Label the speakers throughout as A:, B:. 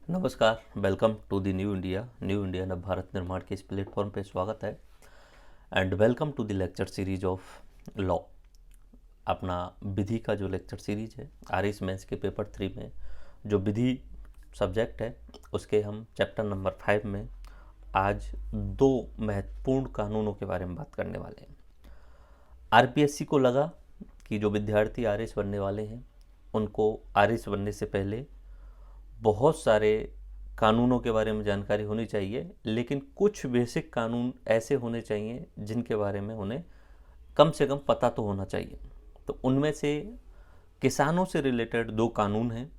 A: नमस्कार। Welcome to the new India Nav Bharat Nirman के इस प्लेटफॉर्म पे स्वागत है। And welcome to the lecture series of law. अपना विधि का जो लेक्चर सीरीज है, आरएस मेंस के पेपर 3 में जो विधि सब्जेक्ट है उसके हम चैप्टर नंबर 5 में आज दो महत्वपूर्ण कानूनों के बारे में बात करने वाले हैं। आरपीएससी को लगा कि जो विद्यार्थी आरएस बनने वाले हैं उनको आरएस बनने से पहले बहुत सारे कानूनों के बारे में जानकारी होनी चाहिए, लेकिन कुछ बेसिक कानून ऐसे होने चाहिए जिनके बारे में उन्हें कम से कम पता तो होना चाहिए। तो उनमें से किसानों से रिलेटेड दो कानून हैं।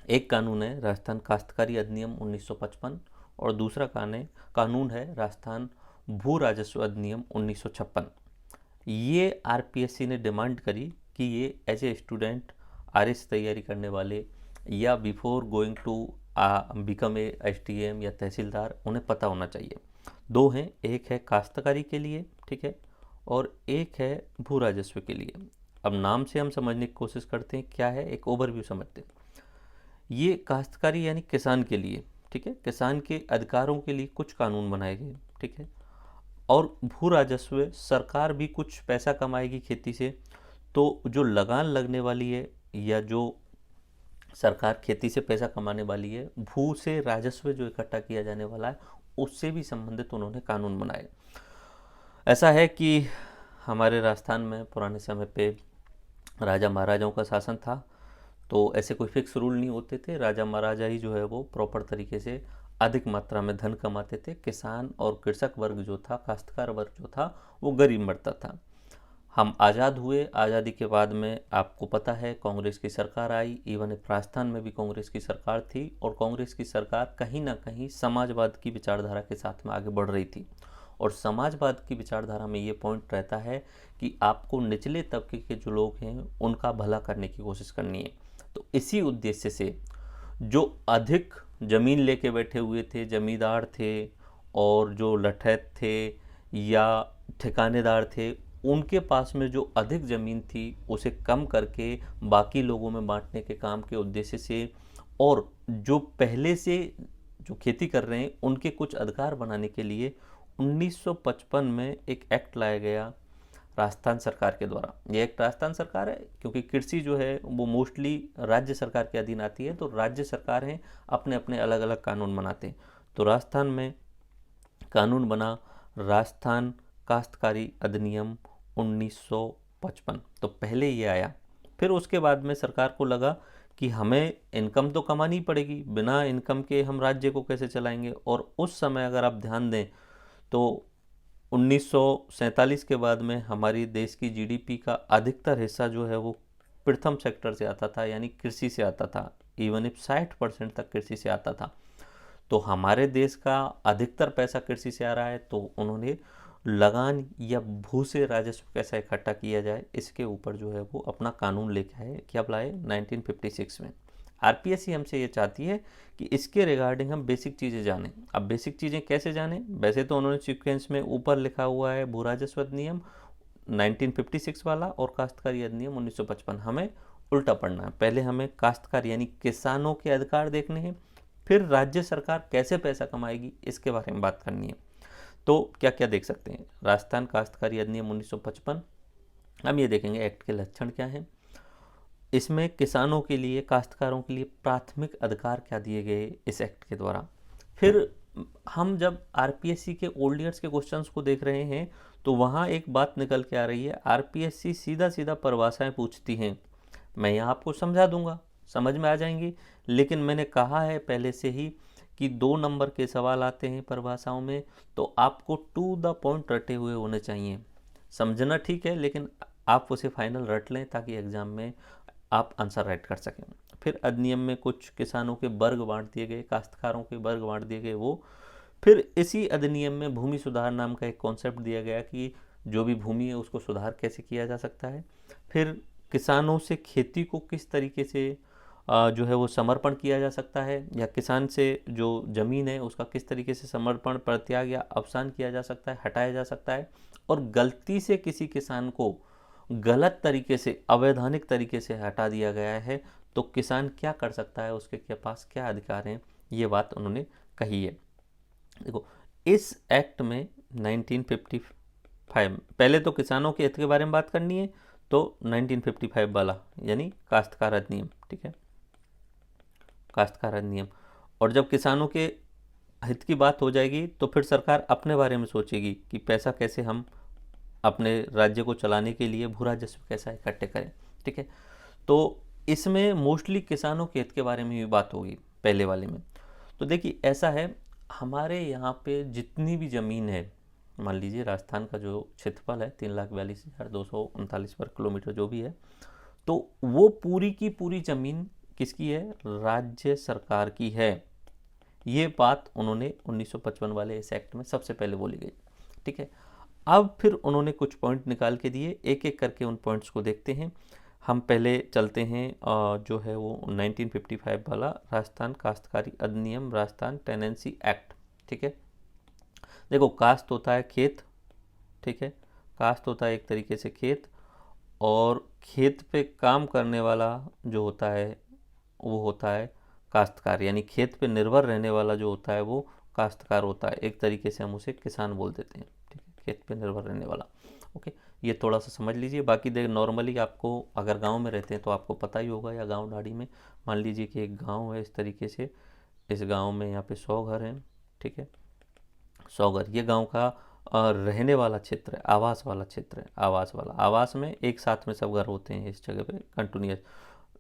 A: एक कानून है राजस्थान काश्तकारी अधिनियम 1955 और दूसरा कानून है राजस्थान भू राजस्व अधिनियम 1956। ये आरपीएससी ने डिमांड करी कि ये एज ए स्टूडेंट आरएस तैयारी करने वाले या before going to become a SDM या तहसीलदार उन्हें पता होना चाहिए। दो हैं, एक है काश्तकारी के लिए, ठीक है, और एक है भू राजस्व के लिए। अब नाम से हम समझने की कोशिश करते हैं क्या है, एक ओवरव्यू समझते हैं। ये काश्तकारी यानी किसान के लिए, ठीक है, किसान के अधिकारों के लिए कुछ कानून बनाए गए, ठीक है। और भू राजस्व, सरकार भी कुछ पैसा कमाएगी खेती से, तो जो लगान लगने वाली है या जो सरकार खेती से पैसा कमाने वाली है, भू से राजस्व जो इकट्ठा किया जाने वाला है उससे भी संबंधित उन्होंने कानून बनाए। ऐसा है कि हमारे राजस्थान में पुराने समय पे राजा महाराजाओं का शासन था, तो ऐसे कोई फिक्स रूल नहीं होते थे। राजा महाराजा ही जो है वो प्रॉपर तरीके से अधिक मात्रा में धन कमाते थे। किसान और कृषक वर्ग जो था, काश्तकार वर्ग जो था, वो गरीब मरता था। हम आज़ाद हुए, आज़ादी के बाद में आपको पता है कांग्रेस की सरकार आई। इवन राजस्थान में भी कांग्रेस की सरकार थी और कांग्रेस की सरकार कहीं ना कहीं समाजवाद की विचारधारा के साथ में आगे बढ़ रही थी। और समाजवाद की विचारधारा में ये पॉइंट रहता है कि आपको निचले तबके के जो लोग हैं उनका भला करने की कोशिश करनी है। तो इसी उद्देश्य से जो अधिक ज़मीन लेके बैठे हुए थे, जमींदार थे और जो लठैत थे या ठिकानेदार थे, उनके पास में जो अधिक ज़मीन थी उसे कम करके बाकी लोगों में बांटने के काम के उद्देश्य से, और जो पहले से जो खेती कर रहे हैं उनके कुछ अधिकार बनाने के लिए 1955 में एक एक्ट लाया गया राजस्थान सरकार के द्वारा। ये एक राजस्थान सरकार है क्योंकि कृषि जो है वो मोस्टली राज्य सरकार के अधीन आती है, तो राज्य सरकार हैं अपने अपने अलग अलग कानून बनाते हैं। तो राजस्थान में कानून बना राजस्थान काश्तकारी अधिनियम 1955। तो पहले ये आया, फिर उसके बाद में सरकार को लगा कि हमें इनकम तो कमानी पड़ेगी, बिना इनकम के हम राज्य को कैसे चलाएंगे। और उस समय अगर आप ध्यान दें तो 1947 के बाद में हमारी देश की जीडीपी का अधिकतर हिस्सा जो है वो प्रथम सेक्टर से आता था, यानी कृषि से आता था। इवन इफ 60% तक कृषि से आता था। तो हमारे देश का अधिकतर पैसा कृषि से आ रहा है, तो उन्होंने लगान या भू से राजस्व कैसा इकट्ठा किया जाए इसके ऊपर जो है वो अपना कानून लेके आए। क्या लाए? 1956 में। आरपीएससी हमसे ये चाहती है कि इसके रिगार्डिंग हम बेसिक चीज़ें जानें। अब बेसिक चीज़ें कैसे जानें? वैसे तो उन्होंने सीक्वेंस में ऊपर लिखा हुआ है भू राजस्व अधिनियम 1956 वाला और काश्तकारी अधिनियम 1955। हमें उल्टा पढ़ना है। पहले हमें काश्तकार यानी किसानों के अधिकार देखने हैं, फिर राज्य सरकार कैसे पैसा कमाएगी इसके बारे में बात करनी है। तो क्या क्या देख सकते हैं? राजस्थान काश्तकारी अधिनियम 1955। हम ये देखेंगे एक्ट के लक्षण क्या हैं, इसमें किसानों के लिए, काश्तकारों के लिए प्राथमिक अधिकार क्या दिए गए इस एक्ट के द्वारा। फिर हम जब आरपीएससी के ओल्ड ईयर्स के क्वेश्चंस को देख रहे हैं तो वहाँ एक बात निकल के आ रही है। आरपीएससी सीधा सीधा परिभाषाएं पूछती हैं। मैं यहाँ आपको समझा दूंगा, समझ में आ जाएंगी, लेकिन मैंने कहा है पहले से ही कि 2 नंबर के सवाल आते हैं परिभाषाओं में, तो आपको टू द पॉइंट रटे हुए होने चाहिए। समझना ठीक है, लेकिन आप उसे फाइनल रट लें ताकि एग्जाम में आप आंसर राइट कर सकें। फिर अधिनियम में कुछ किसानों के वर्ग बांट दिए गए, काश्तकारों के वर्ग बांट दिए गए वो। फिर इसी अधिनियम में भूमि सुधार नाम का एक कॉन्सेप्ट दिया गया कि जो भी भूमि है उसको सुधार कैसे किया जा सकता है। फिर किसानों से खेती को किस तरीके से जो है वो समर्पण किया जा सकता है, या किसान से जो ज़मीन है उसका किस तरीके से समर्पण, परित्याग या अवसान किया जा सकता है, हटाया जा सकता है। और गलती से किसी किसान को गलत तरीके से, अवैधानिक तरीके से हटा दिया गया है तो किसान क्या कर सकता है, उसके पास क्या अधिकार हैं, ये बात उन्होंने कही है। देखो इस एक्ट में 1955, पहले तो किसानों के हित के बारे में बात करनी है, तो 1955 वाला यानी काश्तकार अधिनियम, ठीक है, काश्तकार अधिनियम। और जब किसानों के हित की बात हो जाएगी तो फिर सरकार अपने बारे में सोचेगी कि पैसा कैसे हम अपने राज्य को चलाने के लिए भू राजस्व कैसा इकट्ठे करें, ठीक है। तो इसमें मोस्टली किसानों के हित के बारे में भी बात होगी पहले वाले में। तो देखिए ऐसा है, हमारे यहाँ पे जितनी भी ज़मीन है, मान लीजिए राजस्थान का जो क्षेत्रफल है 3,42,239 वर्ग किलोमीटर जो भी है, तो वो पूरी की पूरी ज़मीन किसकी है? राज्य सरकार की है। ये बात उन्होंने 1955 वाले इस एक्ट में सबसे पहले बोली गई, ठीक है। अब फिर उन्होंने कुछ पॉइंट निकाल के दिए, एक एक करके उन पॉइंट्स को देखते हैं। हम पहले चलते हैं जो है वो 1955 वाला राजस्थान काश्तकारी अधिनियम, राजस्थान टेनेंसी एक्ट, ठीक है। देखो काश्त होता है खेत, ठीक है, काश्त होता है एक तरीके से खेत, और खेत पे काम करने वाला जो होता है वो होता है काश्तकार, यानी खेत पे निर्भर रहने वाला जो होता है वो काश्तकार होता है। एक तरीके से हम उसे किसान बोल देते हैं, ठीक है, खेत पे निर्भर रहने वाला। ओके, ये थोड़ा सा समझ लीजिए। बाकी देख नॉर्मली आपको अगर गांव में रहते हैं तो आपको पता ही होगा, या गांव ढाड़ी में मान लीजिए कि एक गांव है इस तरीके से, इस गांव में यहाँ पे 100 घर हैं, ठीक है, 100 घर। ये गांव का रहने वाला क्षेत्र है, आवास वाला क्षेत्र है, आवास वाला, आवास में एक साथ में सब घर होते हैं इस जगह पे कंटिन्यूस।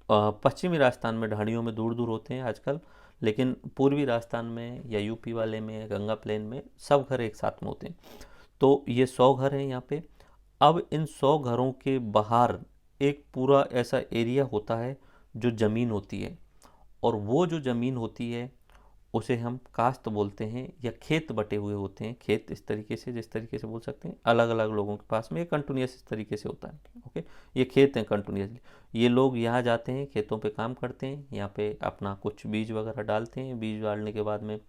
A: पश्चिमी राजस्थान में ढाणियों में दूर दूर होते हैं आजकल, लेकिन पूर्वी राजस्थान में या यूपी वाले में, गंगा प्लेन में सब घर एक साथ में होते हैं। तो ये 100 घर हैं यहाँ पे। अब इन 100 घरों के बाहर एक पूरा ऐसा एरिया होता है जो ज़मीन होती है, और वो जो ज़मीन होती है उसे हम काश्त बोलते हैं, या खेत बटे हुए होते हैं। खेत इस तरीके से, जिस तरीके से बोल सकते हैं, अलग अलग लोगों के पास में ये कंटिन्यूस इस तरीके से होता है। ओके, ये खेत हैं कंटिन्यूसली, ये लोग यहाँ जाते हैं, खेतों पे काम करते हैं, यहाँ पे अपना कुछ बीज वगैरह डालते हैं, बीज डालने के बाद में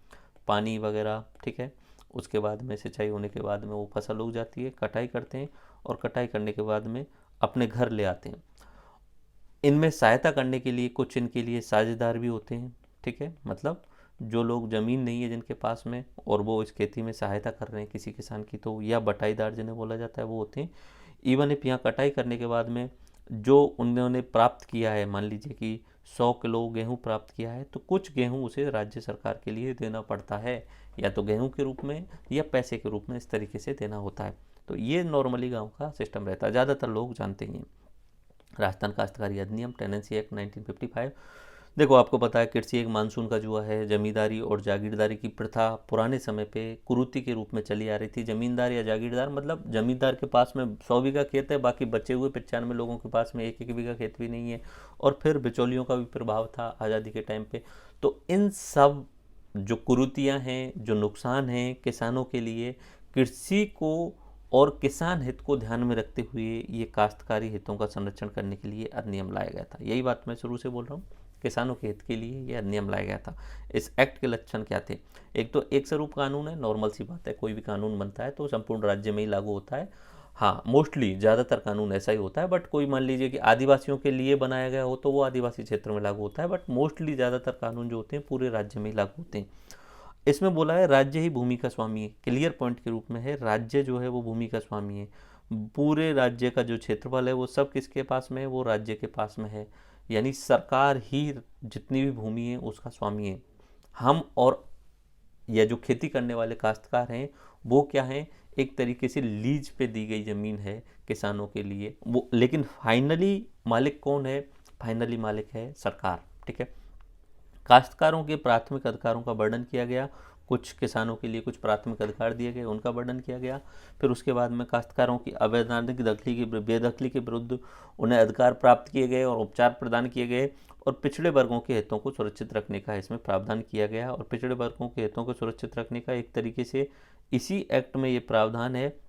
A: पानी वगैरह, ठीक है, उसके बाद में सिंचाई होने के बाद में वो फसल उग जाती है, कटाई करते हैं, और कटाई करने के बाद में अपने घर ले आते हैं। इनमें सहायता करने के लिए कुछ इनके लिए साझेदार भी होते हैं, ठीक है, मतलब जो लोग ज़मीन नहीं है जिनके पास में, और वो इस खेती में सहायता कर रहे हैं किसी किसान की, तो या बटाईदार जिन्हें बोला जाता है वो होते हैं। इवन इफ यहाँ कटाई करने के बाद में जो उन्होंने प्राप्त किया है, मान लीजिए कि 100 किलो गेहूँ प्राप्त किया है, तो कुछ गेहूँ उसे राज्य सरकार के लिए देना पड़ता है, या तो गेहूँ के रूप में या पैसे के रूप में, इस तरीके से देना होता है। तो ये नॉर्मली गाँव का सिस्टम रहता है, ज़्यादातर लोग जानते ही हैं। राजस्थान काश्तकारी अधिनियम टेनेंसी एक्ट 1955। देखो आपको पता है कृषि एक मानसून का जुआ है। जमींदारी और जागीरदारी की प्रथा पुराने समय पे कुरीति के रूप में चली आ रही थी। जमींदार या जागीरदार मतलब जमींदार के पास में 100 बीघा खेत है, बाकी बचे हुए 95 लोगों के पास में एक एक बीघा खेत भी नहीं है। और फिर बिचौलियों का भी प्रभाव था आज़ादी के टाइम पे। तो इन सब जो कुरीतियाँ हैं, जो नुकसान हैं किसानों के लिए, कृषि को और किसान हित को ध्यान में रखते हुए ये काश्तकारी हितों का संरक्षण करने के लिए अधिनियम लाया गया था। यही बात मैं शुरू से बोल रहा हूँ, किसानों के हित के लिए ये अधिनियम लाया गया था। इस एक्ट के लक्षण क्या थे? एक तो एक स्वरूप कानून है, नॉर्मल सी बात है, कोई भी कानून बनता है तो संपूर्ण राज्य में ही लागू होता है। हाँ, मोस्टली ज़्यादातर कानून ऐसा ही होता है, बट कोई मान लीजिए कि आदिवासियों के लिए बनाया गया हो तो वो आदिवासी क्षेत्र में लागू होता है, बट मोस्टली ज़्यादातर कानून जो होते हैं पूरे राज्य में ही लागू होते हैं। इसमें बोला है राज्य ही भूमि का स्वामी है, क्लियर पॉइंट के रूप में है, राज्य जो है वो भूमि का स्वामी है। पूरे राज्य का जो क्षेत्रफल है वो सब किसके पास में है? वो राज्य के पास में है, यानी सरकार ही जितनी भी भूमि है उसका स्वामी है। हम और या जो खेती करने वाले काश्तकार हैं वो क्या हैं? एक तरीके से लीज पे दी गई ज़मीन है किसानों के लिए वो, लेकिन फाइनली मालिक कौन है? फाइनली मालिक है सरकार, ठीक है। काश्तकारों के प्राथमिक अधिकारों का वर्णन किया गया, कुछ किसानों के लिए कुछ प्राथमिक अधिकार दिए गए, उनका वर्णन किया गया। फिर उसके बाद में काश्तकारों की अवैधानिक बेदखली के विरुद्ध उन्हें अधिकार प्राप्त किए गए और उपचार प्रदान किए गए, और पिछड़े वर्गों के हितों को सुरक्षित रखने का इसमें प्रावधान किया गया। और पिछड़े वर्गों के हितों को सुरक्षित रखने का एक तरीके से इसी एक्ट में ये प्रावधान है,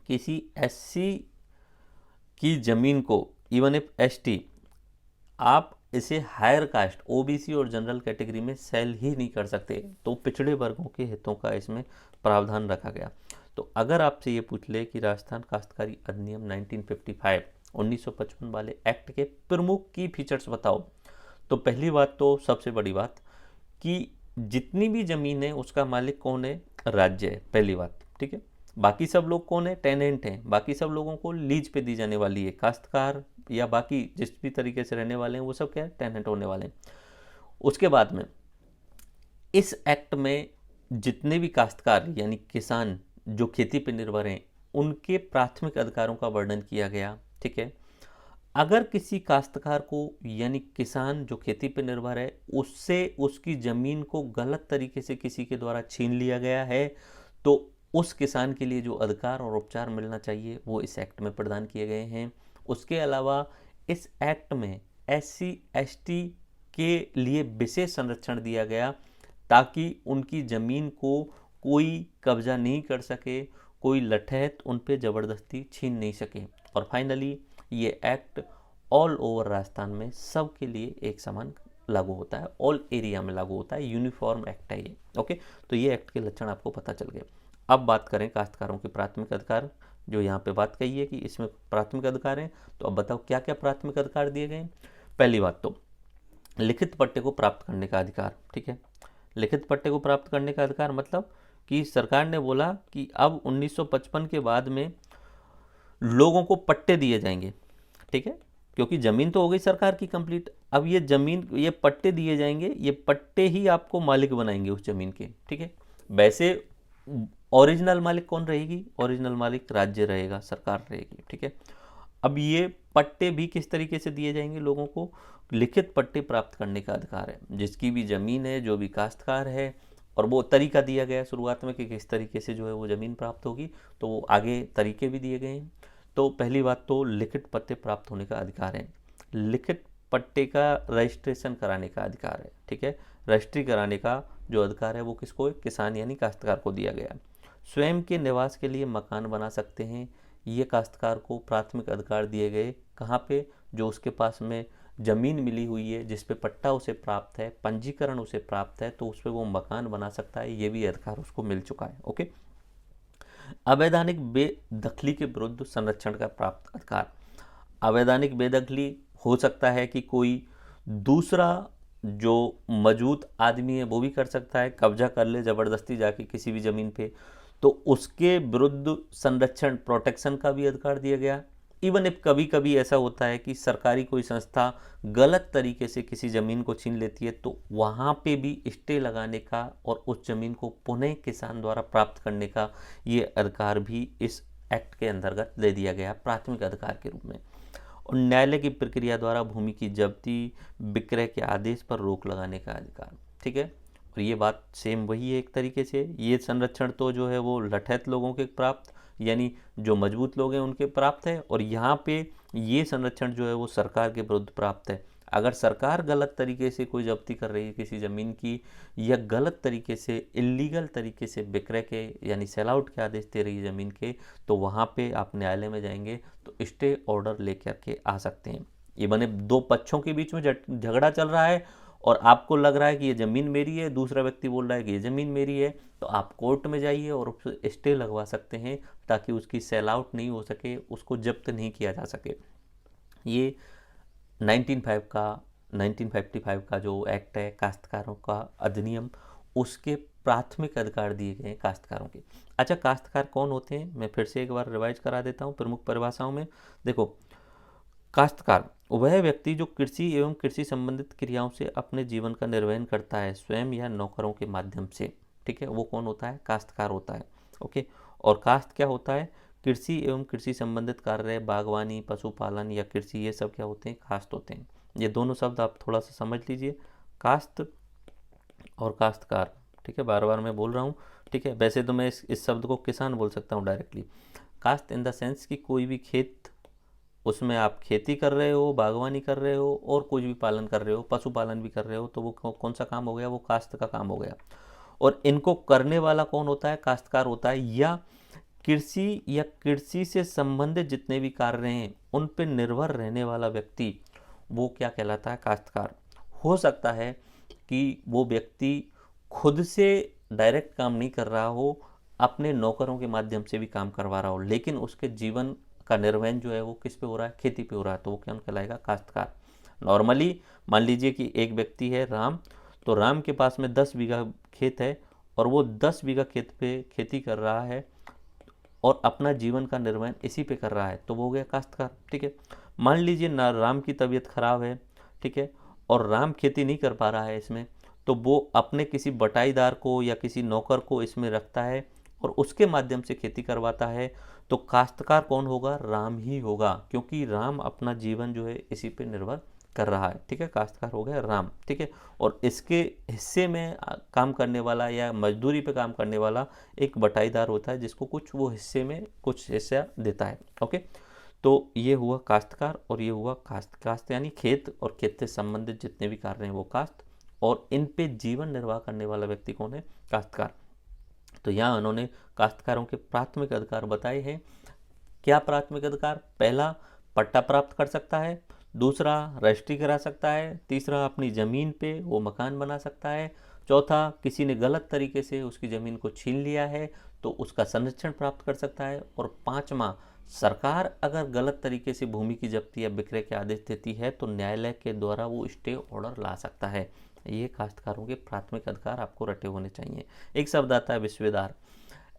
A: किसी एससी की ज़मीन को, इवन इफ एसटी, आप इसे हायर कास्ट, ओबीसी और जनरल कैटेगरी में सेल ही नहीं कर सकते। तो पिछड़े वर्गों के हितों का इसमें प्रावधान रखा गया। तो अगर आपसे ये पूछ ले कि राजस्थान काश्तकारी अधिनियम 1955 वाले एक्ट के प्रमुख की फीचर्स बताओ, तो पहली बात तो सबसे बड़ी बात कि जितनी भी ज़मीन है उसका मालिक कौन है, राज्य है, पहली बात, ठीक है। बाकी सब लोग कौन है, टेनेंट हैं, बाकी सब लोगों को लीज पे दी जाने वाली है, काश्तकार या बाकी जिस भी तरीके से रहने वाले हैं वो सब क्या है, टेनेंट होने वाले हैं। उसके बाद में इस एक्ट में जितने भी काश्तकार यानी किसान जो खेती पर निर्भर हैं उनके प्राथमिक अधिकारों का वर्णन किया गया, ठीक है। अगर किसी काश्तकार को यानी किसान जो खेती पर निर्भर है उससे उसकी ज़मीन को गलत तरीके से किसी के द्वारा छीन लिया गया है तो उस किसान के लिए जो अधिकार और उपचार मिलना चाहिए वो इस एक्ट में प्रदान किए गए हैं। उसके अलावा इस एक्ट में SC ST के लिए विशेष संरक्षण दिया गया ताकि उनकी ज़मीन को कोई कब्जा नहीं कर सके, कोई लठैत उन पे ज़बरदस्ती छीन नहीं सके। और फाइनली ये एक्ट ऑल ओवर राजस्थान में सब के लिए एक समान लागू होता है, ऑल एरिया में लागू होता है, यूनिफॉर्म एक्ट है ये। ओके, तो ये एक्ट के लक्षण आपको पता चल गए। अब बात करें काश्तकारों के प्राथमिक अधिकार, जो यहाँ पे बात कही है कि इसमें प्राथमिक अधिकार हैं, तो अब बताओ क्या क्या प्राथमिक अधिकार दिए गए हैं। पहली बात तो लिखित पट्टे को प्राप्त करने का अधिकार, ठीक है। लिखित पट्टे को प्राप्त करने का अधिकार मतलब कि सरकार ने बोला कि अब 1955 के बाद में लोगों को पट्टे दिए जाएंगे, ठीक है, क्योंकि ज़मीन तो हो गई सरकार की कंप्लीट, अब ये ज़मीन ये पट्टे दिए जाएंगे, ये पट्टे ही आपको मालिक बनाएंगे उस ज़मीन के, ठीक है। वैसे ओरिजिनल मालिक कौन रहेगी, ओरिजिनल मालिक राज्य रहेगा, सरकार रहेगी, ठीक है। अब ये पट्टे भी किस तरीके से दिए जाएंगे लोगों को, लिखित पट्टे प्राप्त करने का अधिकार है। जिसकी भी ज़मीन है, जो भी काश्तकार है, और वो तरीका दिया गया है शुरुआत में कि किस तरीके से जो है वो ज़मीन प्राप्त होगी, तो वो आगे तरीके भी दिए गए हैं। तो पहली बात तो लिखित पट्टे प्राप्त होने का अधिकार है। लिखित पट्टे का रजिस्ट्रेशन कराने का अधिकार है, ठीक है। रजिस्ट्री कराने का जो अधिकार है वो किसको है, किसान यानी काश्तकार को दिया गया। स्वयं के निवास के लिए मकान बना सकते हैं, ये काश्तकार को प्राथमिक अधिकार दिए गए। कहाँ पे, जो उसके पास में ज़मीन मिली हुई है, जिस पे पट्टा उसे प्राप्त है, पंजीकरण उसे प्राप्त है, तो उस पर वो मकान बना सकता है, ये भी अधिकार उसको मिल चुका है। ओके, अवैधानिक बेदखली के विरुद्ध संरक्षण का प्राप्त अधिकार। अवैधानिक बेदखली हो सकता है कि कोई दूसरा जो मौजूद आदमी है वो भी कर सकता है, कब्जा कर ले ज़बरदस्ती जाके किसी भी ज़मीन पे, तो उसके विरुद्ध संरक्षण प्रोटेक्शन का भी अधिकार दिया गया। इवन इफ कभी कभी ऐसा होता है कि सरकारी कोई संस्था गलत तरीके से किसी ज़मीन को छीन लेती है तो वहाँ पे भी स्टे लगाने का और उस ज़मीन को पुनः किसान द्वारा प्राप्त करने का ये अधिकार भी इस एक्ट के अंतर्गत दे दिया गया प्राथमिक अधिकार के रूप में। और न्यायालय की प्रक्रिया द्वारा भूमि की जब्ती विक्रय के आदेश पर रोक लगाने का अधिकार, ठीक है। और ये बात सेम वही है एक तरीके से, ये संरक्षण तो जो है वो लठैत लोगों के प्राप्त यानी जो मजबूत लोग हैं उनके प्राप्त है, और यहाँ पे ये संरक्षण जो है वो सरकार के विरुद्ध प्राप्त है। अगर सरकार गलत तरीके से कोई जब्ती कर रही है किसी ज़मीन की, या गलत तरीके से इलीगल तरीके से विक्रय के यानी सेल आउट के आदेश दे रही है ज़मीन के, तो वहाँ पे आप न्यायालय में जाएंगे तो स्टे ऑर्डर लेकर के आ सकते हैं। ये बने दो पक्षों के बीच में झगड़ा चल रहा है और आपको लग रहा है कि ये ज़मीन मेरी है, दूसरा व्यक्ति बोल रहा है कि ये ज़मीन मेरी है, तो आप कोर्ट में जाइए और उससे स्टे लगवा सकते हैं ताकि उसकी सेल आउट नहीं हो सके, उसको जब्त नहीं किया जा सके। ये 1955 का जो एक्ट है काश्तकारों का अधिनियम, उसके प्राथमिक अधिकार दिए गए हैं काश्तकारों के। अच्छा, काश्तकार कौन होते हैं, मैं फिर से एक बार रिवाइज करा देता हूँ प्रमुख परिभाषाओं में। देखो, काश्तकार वह व्यक्ति जो कृषि एवं कृषि संबंधित क्रियाओं से अपने जीवन का निर्वहन करता है स्वयं या नौकरों के माध्यम से, ठीक है, वो कौन होता है, काश्तकार होता है। ओके, और काश्त क्या होता है, कृषि एवं कृषि संबंधित कार्य, बागवानी, पशुपालन या कृषि, ये सब क्या होते हैं, काश्त होते हैं। ये दोनों शब्द आप थोड़ा सा समझ लीजिए, काश्त और काश्तकार, ठीक है, बार बार मैं बोल रहा हूँ, ठीक है। वैसे तो मैं इस शब्द को किसान बोल सकता हूँ डायरेक्टली। काश्त इन द सेंस कि कोई भी खेत, उसमें आप खेती कर रहे हो, बागवानी कर रहे हो और कुछ भी पालन कर रहे हो, पशुपालन भी कर रहे हो, तो वो कौन सा काम हो गया, वो काश्त का काम हो गया। और इनको करने वाला कौन होता है, काश्तकार होता है। या कृषि या कृषि से संबंधित जितने भी कार्य हैं उन पर निर्भर रहने वाला व्यक्ति, वो क्या कहलाता है, काश्तकार। हो सकता है कि वो व्यक्ति खुद से डायरेक्ट काम नहीं कर रहा हो, अपने नौकरों के माध्यम से भी काम करवा रहा हो, लेकिन उसके जीवन का निर्वहन जो है वो किस पे हो रहा है, खेती पे हो रहा है, तो वो क्या कहलाएगा, काश्तकार। नॉर्मली मान लीजिए कि एक व्यक्ति है राम, तो राम के पास में 10 बीघा खेत है और वो 10 बीघा खेत पे खेती कर रहा है और अपना जीवन का निर्वहन इसी पे कर रहा है, तो वो हो गया काश्तकार। ठीक है, मान लीजिए ना राम की तबीयत खराब है, ठीक है, और राम खेती नहीं कर पा रहा है इसमें, तो वो अपने किसी बटाईदार को या किसी नौकर को इसमें रखता है और उसके माध्यम से खेती करवाता है। तो काश्तकार कौन होगा? राम ही होगा, क्योंकि राम अपना जीवन जो है इसी पे निर्भर कर रहा है। ठीक है, काश्तकार हो गया राम। ठीक है, और इसके हिस्से में काम करने वाला या मजदूरी पे काम करने वाला एक बटाईदार होता है, जिसको कुछ वो हिस्से में कुछ हिस्सा देता है। ओके, तो ये हुआ काश्तकार और ये हुआ काश्त। काश्त यानी खेत और खेत से संबंधित जितने भी कार्य हैं वो काश्त, और इन पे जीवन निर्वाह करने वाला व्यक्ति कौन है? काश्तकार। तो यहाँ उन्होंने काश्तकारों के प्राथमिक अधिकार बताए हैं। क्या प्राथमिक अधिकार? पहला, पट्टा प्राप्त कर सकता है। दूसरा, रजिस्ट्री करा सकता है। तीसरा, अपनी ज़मीन पे वो मकान बना सकता है। चौथा, किसी ने गलत तरीके से उसकी ज़मीन को छीन लिया है तो उसका संरक्षण प्राप्त कर सकता है। और पांचवा, सरकार अगर गलत तरीके से भूमि की जब्ती या विक्रय के आदेश देती है तो न्यायालय के द्वारा वो स्टे ऑर्डर ला सकता है। ये काश्तकारों के प्राथमिक अधिकार आपको रटे होने चाहिए। एक शब्द आता है विश्वेदार।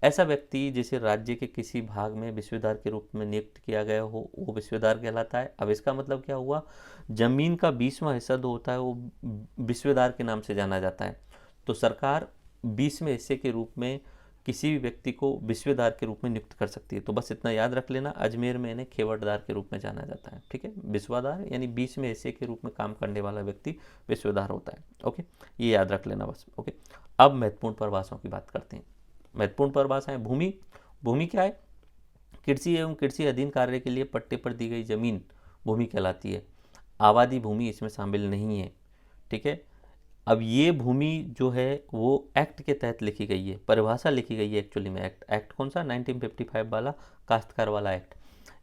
A: ऐसा व्यक्ति जिसे राज्य के किसी भाग में विश्वेदार के रूप में नियुक्त किया गया हो वो विश्वेदार कहलाता है। अब इसका मतलब क्या हुआ? जमीन का 20वां हिस्सा जो होता है वो विश्वेदार के नाम से जाना जाता है। तो सरकार 20वें हिस्से के रूप में किसी भी व्यक्ति को विश्वेदार के रूप में नियुक्त कर सकती है। तो बस इतना याद रख लेना, अजमेर में इन्हें खेवटदार के रूप में जाना जाता है। ठीक है, विश्वादार यानी 20वें हिस्से के रूप में काम करने वाला व्यक्ति विश्वेदार होता है। ओके, ये याद रख लेना बस। ओके, अब महत्वपूर्ण परिभाषाओं की बात करते हैं। महत्वपूर्ण परिभाषाएं। भूमि। भूमि क्या है? कृषि एवं कृषि अधीन कार्य के लिए पट्टे पर दी गई जमीन भूमि कहलाती है। आबादी भूमि इसमें शामिल नहीं है। ठीक है, अब ये भूमि जो है वो एक्ट के तहत लिखी गई है, परिभाषा लिखी गई है एक्चुअली में। एक्ट कौन सा? 1955 वाला, काश्तकार वाला एक्ट।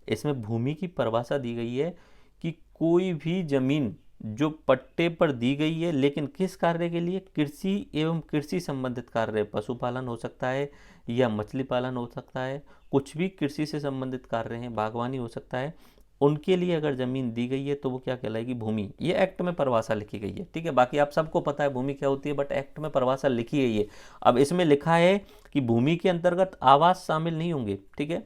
A: इसमें भूमि की परिभाषा दी गई है कि कोई भी जमीन जो पट्टे पर दी गई है लेकिन किस कार्य के लिए? कृषि एवं कृषि संबंधित कार्य, पशुपालन हो सकता है या मछली पालन हो सकता है, कुछ भी कृषि से संबंधित कार्य हैं, बागवानी हो सकता है, उनके लिए अगर जमीन दी गई है तो वो क्या कहलाएगी? भूमि। ये एक्ट में परिभाषा लिखी गई है। ठीक है, बाकी आप सबको पता है भूमि क्या होती है, बट एक्ट में परिभाषा लिखी गई है। अब इसमें लिखा है कि भूमि के अंतर्गत आवास शामिल नहीं होंगे। ठीक है,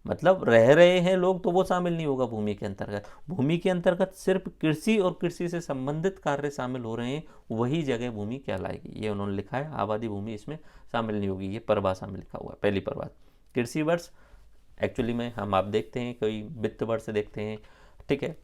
A: मतलब रह रहे हैं लोग तो वो शामिल नहीं होगा भूमि के अंतर्गत। भूमि के अंतर्गत सिर्फ कृषि और कृषि से संबंधित कार्य शामिल हो रहे हैं, वही जगह भूमि कहलाएगी। ये उन्होंने लिखा है, आबादी भूमि इसमें शामिल नहीं होगी। ये परिभाषा में लिखा हुआ है, पहली परिभाषा। कृषि वर्ष एक्चुअली में हम आप देखते हैं कोई वित्त वर्ष देखते हैं। ठीक है,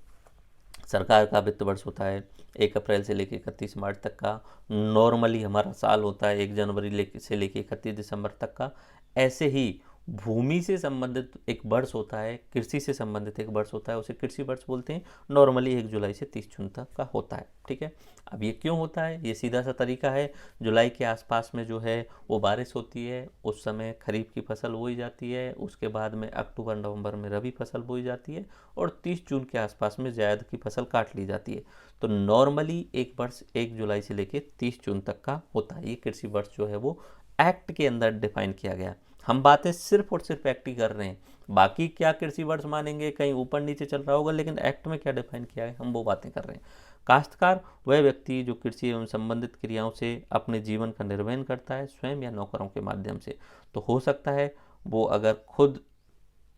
A: सरकार का वित्त वर्ष होता है 1 अप्रैल से लेकर 31 मार्च तक का। नॉर्मली हमारा साल होता है 1 जनवरी से लेकर 31 दिसंबर तक का। ऐसे ही भूमि से संबंधित एक वर्ष होता है, कृषि से संबंधित एक वर्ष होता है, उसे कृषि वर्ष बोलते हैं। नॉर्मली 1 जुलाई से 30 जून तक का होता है। ठीक है, अब ये क्यों होता है? ये सीधा सा तरीका है। जुलाई के आसपास में जो है वो बारिश होती है, उस समय खरीफ की फसल बोई जाती है, उसके बाद में अक्टूबर नवंबर में रबी फसल बोई जाती है और 30 जून के आसपास में जायद की फसल काट ली जाती है। तो नॉर्मली एक वर्ष 1 जुलाई से लेकर 30 जून तक का होता है। ये कृषि वर्ष जो है वो एक्ट के अंदर डिफाइन किया गया। हम बातें सिर्फ और सिर्फ एक्ट ही कर रहे हैं, बाकी क्या कृषि वर्ष मानेंगे कहीं ऊपर नीचे चल रहा होगा, लेकिन एक्ट में क्या डिफाइन किया है हम वो बातें कर रहे हैं। काश्तकार वह व्यक्ति जो कृषि एवं संबंधित क्रियाओं से अपने जीवन का निर्वहन करता है, स्वयं या नौकरों के माध्यम से। तो हो सकता है वो अगर खुद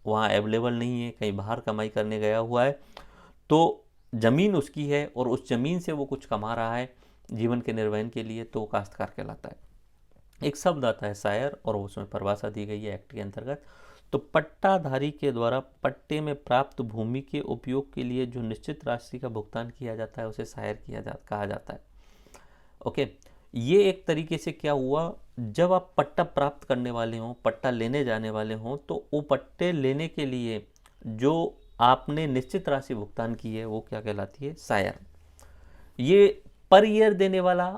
A: वहाँ अवेलेबल नहीं है, कहीं बाहर कमाई करने गया हुआ है, तो ज़मीन उसकी है और उस ज़मीन से वो कुछ कमा रहा है जीवन के निर्वहन के लिए, तो वो काश्तकार कहलाता है। एक शब्द आता है शायर और उसमें परिभाषा दी गई है एक्ट के अंतर्गत। तो पट्टाधारी के द्वारा पट्टे में प्राप्त भूमि के उपयोग के लिए जो निश्चित राशि का भुगतान किया जाता है उसे शायर कहा जाता है। ओके, ये एक तरीके से क्या हुआ, जब आप पट्टा प्राप्त करने वाले हों, पट्टा लेने जाने वाले हों, तो वो पट्टे लेने के लिए जो आपने निश्चित राशि भुगतान की है वो क्या कहलाती है? शायर। ये पर ईयर देने वाला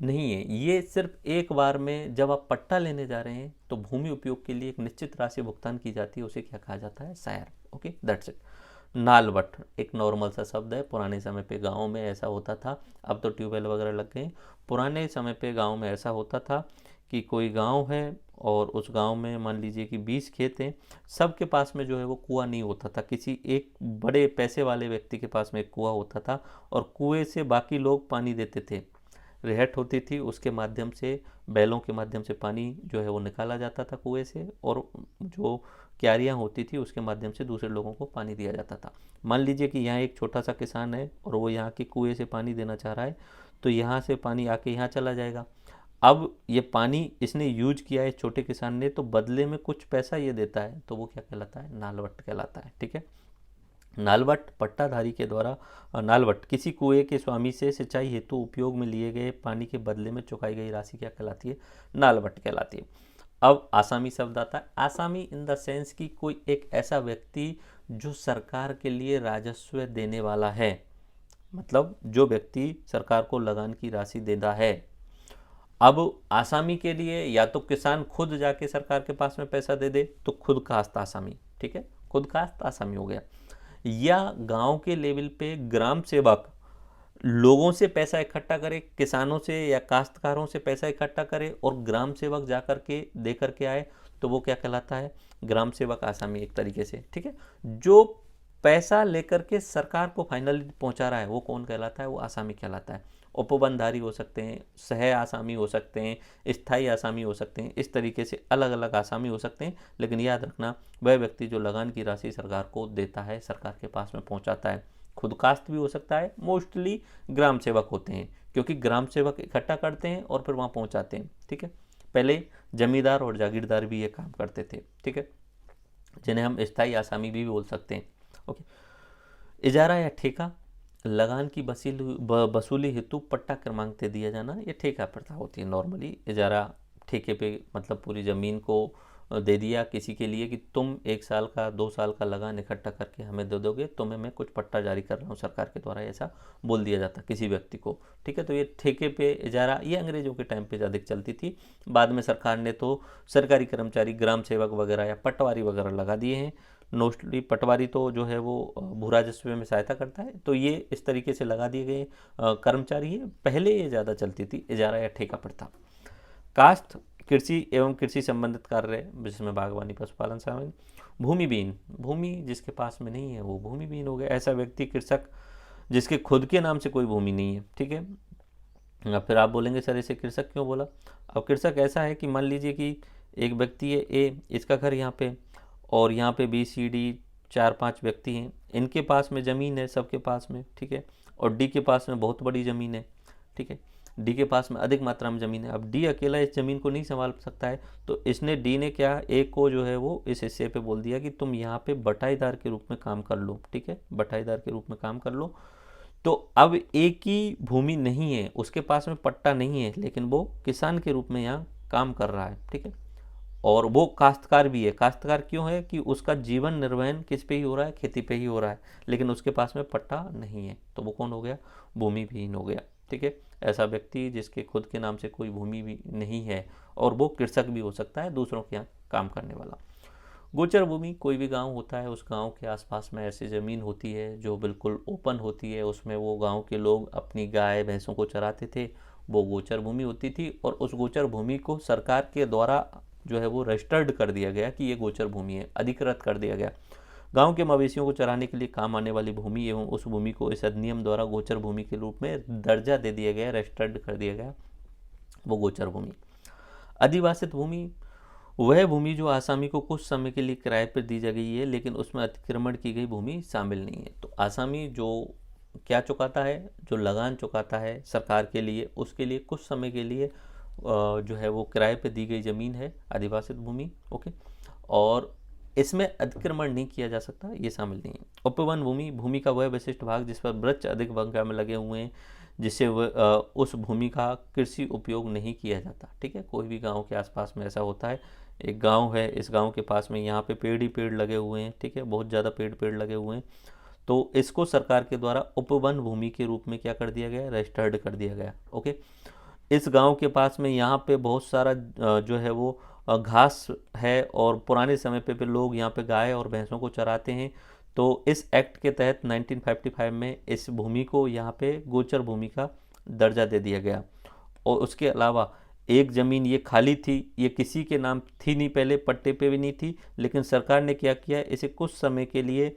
A: नहीं है, ये सिर्फ एक बार में जब आप पट्टा लेने जा रहे हैं तो भूमि उपयोग के लिए एक निश्चित राशि भुगतान की जाती है, उसे क्या कहा जाता है? शायर। Okay, that's it. नालवट एक नॉर्मल सा शब्द है। पुराने समय पे गाँव में ऐसा होता था, अब तो ट्यूबवेल वगैरह लग गए। पुराने समय पे गाँव में ऐसा होता था कि कोई गांव है और उस गांव में मान लीजिए कि 20 खेत हैं, सबके पास में जो है वो कुआं नहीं होता था, किसी एक बड़े पैसे वाले व्यक्ति के पास में एक कुआं होता था और कुएं से बाकी लोग पानी देते थे। रिहट होती थी, उसके माध्यम से, बैलों के माध्यम से पानी जो है वो निकाला जाता था कुएं से, और जो क्यारियाँ होती थी उसके माध्यम से दूसरे लोगों को पानी दिया जाता था। मान लीजिए कि यहाँ एक छोटा सा किसान है और वो यहाँ के कुएं से पानी देना चाह रहा है, तो यहाँ से पानी आके यहाँ चला जाएगा। अब ये पानी इसने यूज किया है छोटे किसान ने, तो बदले में कुछ पैसा ये देता है, तो वो क्या कहलाता है? नालवट कहलाता है। ठीक है, नालवट पट्टाधारी के द्वारा, नालवट किसी कुएं के स्वामी से सिंचाई हेतु उपयोग में लिए गए पानी के बदले में चुकाई गई राशि क्या कहलाती है? नालवट कहलाती है। अब आसामी शब्द आता है। आसामी इन द सेंस कि कोई एक ऐसा व्यक्ति जो सरकार के लिए राजस्व देने वाला है, मतलब जो व्यक्ति सरकार को लगान की राशि देता है। अब आसामी के लिए या तो किसान खुद जाके सरकार के पास में पैसा दे दे, तो खुद काश्त आसामी। ठीक है, खुद काश्त आसामी हो गया। या गांव के लेवल पे ग्राम सेवक लोगों से पैसा इकट्ठा करे, किसानों से या काश्तकारों से पैसा इकट्ठा करे और ग्राम सेवक जा करके दे करके आए, तो वो क्या कहलाता है? ग्राम सेवक आसामी एक तरीके से। ठीक है, जो पैसा लेकर के सरकार को फाइनली पहुंचा रहा है वो कौन कहलाता है? वो आसामी कहलाता है। उपबंधारी हो सकते हैं, सह आसामी हो सकते हैं, स्थायी आसामी हो सकते हैं, इस तरीके से अलग अलग आसामी हो सकते हैं। लेकिन याद रखना, वह व्यक्ति जो लगान की राशि सरकार को देता है, सरकार के पास में पहुंचाता है। खुद कास्ट भी हो सकता है, मोस्टली ग्राम सेवक होते हैं, क्योंकि ग्राम सेवक इकट्ठा करते हैं और फिर वहाँ पहुँचाते हैं। ठीक है, पहले जमींदार और जागीरदार भी ये काम करते थे। ठीक है, जिन्हें हम स्थायी आसामी भी बोल सकते हैं। ओके, इजारा या ठेका, लगान की वसूली हेतु पट्टा क्रमांक दे दिया जाना, ये ठेका प्रथा होती है। नॉर्मली इजारा ठेके पे, मतलब पूरी ज़मीन को दे दिया किसी के लिए कि तुम 1 साल का 2 साल का लगान इकट्ठा करके हमें दे दोगे, तुम्हें मैं कुछ पट्टा जारी कर रहा हूँ सरकार के द्वारा, ऐसा बोल दिया जाता किसी व्यक्ति को। ठीक है, तो ये ठेके पे इजारा, ये अंग्रेजों के टाइम पे अधिक चलती थी। बाद में सरकार ने तो सरकारी कर्मचारी, ग्राम सेवक वगैरह या पटवारी वगैरह लगा दिए हैं। मोस्टली पटवारी तो जो है वो भू राजस्व में सहायता करता है, तो ये इस तरीके से लगा दिए गए कर्मचारी है। पहले ये ज़्यादा चलती थी इजारा या ठेका प्रथा। कास्ट, कृषि एवं कृषि संबंधित कार्य जिसमें बागवानी, पशुपालन शामिल। भूमिहीन, भूमि जिसके पास में नहीं है वो भूमिहीन हो गया। ऐसा व्यक्ति कृषक जिसके खुद के नाम से कोई भूमि नहीं है। ठीक है, अब फिर आप बोलेंगे सर इसे कृषक क्यों बोला? अब कृषक ऐसा है कि मान लीजिए कि एक व्यक्ति है ए, इसका घर यहाँ पे, और यहाँ पे बी सी डी 4-5 व्यक्ति हैं, इनके पास में ज़मीन है सबके पास में। ठीक है, और डी के पास में बहुत बड़ी ज़मीन है। ठीक है, डी के पास में अधिक मात्रा में ज़मीन है। अब डी अकेला इस ज़मीन को नहीं संभाल सकता है, तो इसने डी ने क्या, ए को जो है वो इस हिस्से पे बोल दिया कि तुम यहाँ पे बटाईदार के रूप में काम कर लो। ठीक है, बटाईदार के रूप में काम कर लो। तो अब एक ही भूमि नहीं है, उसके पास में पट्टा नहीं है, लेकिन वो किसान के रूप में यहाँ काम कर रहा है। ठीक है, और वो काश्तकार भी है। काश्तकार क्यों है? कि उसका जीवन निर्वहन किस पे ही हो रहा है? खेती पे ही हो रहा है, लेकिन उसके पास में पट्टा नहीं है, तो वो कौन हो गया? भूमिहीन हो गया। ठीक है, ऐसा व्यक्ति जिसके खुद के नाम से कोई भूमि भी नहीं है, और वो कृषक भी हो सकता है, दूसरों के यहाँ काम करने वाला। गोचर भूमि, कोई भी गांव होता है, उस गांव के आसपास में ऐसी ज़मीन होती है जो बिल्कुल ओपन होती है, उसमें वो गांव के लोग अपनी गाय भैंसों को चराते थे, वो गोचर भूमि होती थी। और उस गोचर भूमि को सरकार के द्वारा जो है वो रजिस्टर्ड कर दिया गया कि ये गोचर भूमि है, अधिकृत कर दिया गया। गांव के मवेशियों को चराने के लिए काम आने वाली भूमि एवं उस भूमि को इस अधिनियम द्वारा गोचर भूमि के रूप में दर्जा दे दिया गया, रजिस्टर्ड कर दिया गया, वो गोचर भूमि। अधिवासित भूमि, वह भूमि जो आसामी को कुछ समय के लिए किराए पर दी जा गई है, लेकिन उसमें अतिक्रमण की गई भूमि शामिल नहीं है। तो आसामी जो क्या चुकाता है, जो लगान चुकाता है सरकार के लिए, उसके लिए कुछ समय के लिए जो है वो किराए पे दी गई ज़मीन है, अधिवासित भूमि। ओके, और इसमें अतिक्रमण नहीं किया जा सकता, ये शामिल नहीं है। उपवन भूमि, भूमि का वह विशिष्ट भाग जिस पर वृक्ष अधिक संख्या में लगे हुए हैं, जिससे उस भूमि का कृषि उपयोग नहीं किया जाता। ठीक है, कोई भी गांव के आसपास में ऐसा होता है, एक गांव है, इस गांव के पास में यहाँ पे पेड़ ही पेड़ लगे हुए हैं। ठीक है, बहुत ज़्यादा पेड़ लगे हुए हैं, तो इसको सरकार के द्वारा उपवन भूमि के रूप में क्या कर दिया गया? रजिस्टर्ड कर दिया गया। ओके, इस गांव के पास में यहाँ पे बहुत सारा जो है वो घास है, और पुराने समय पे लोग यहाँ पे गाय और भैंसों को चराते हैं। तो इस एक्ट के तहत 1955 में इस भूमि को यहाँ पे गोचर भूमि का दर्जा दे दिया गया। और उसके अलावा एक ज़मीन ये खाली थी, ये किसी के नाम थी नहीं, पहले पट्टे पे भी नहीं थी, लेकिन सरकार ने क्या किया, इसे कुछ समय के लिए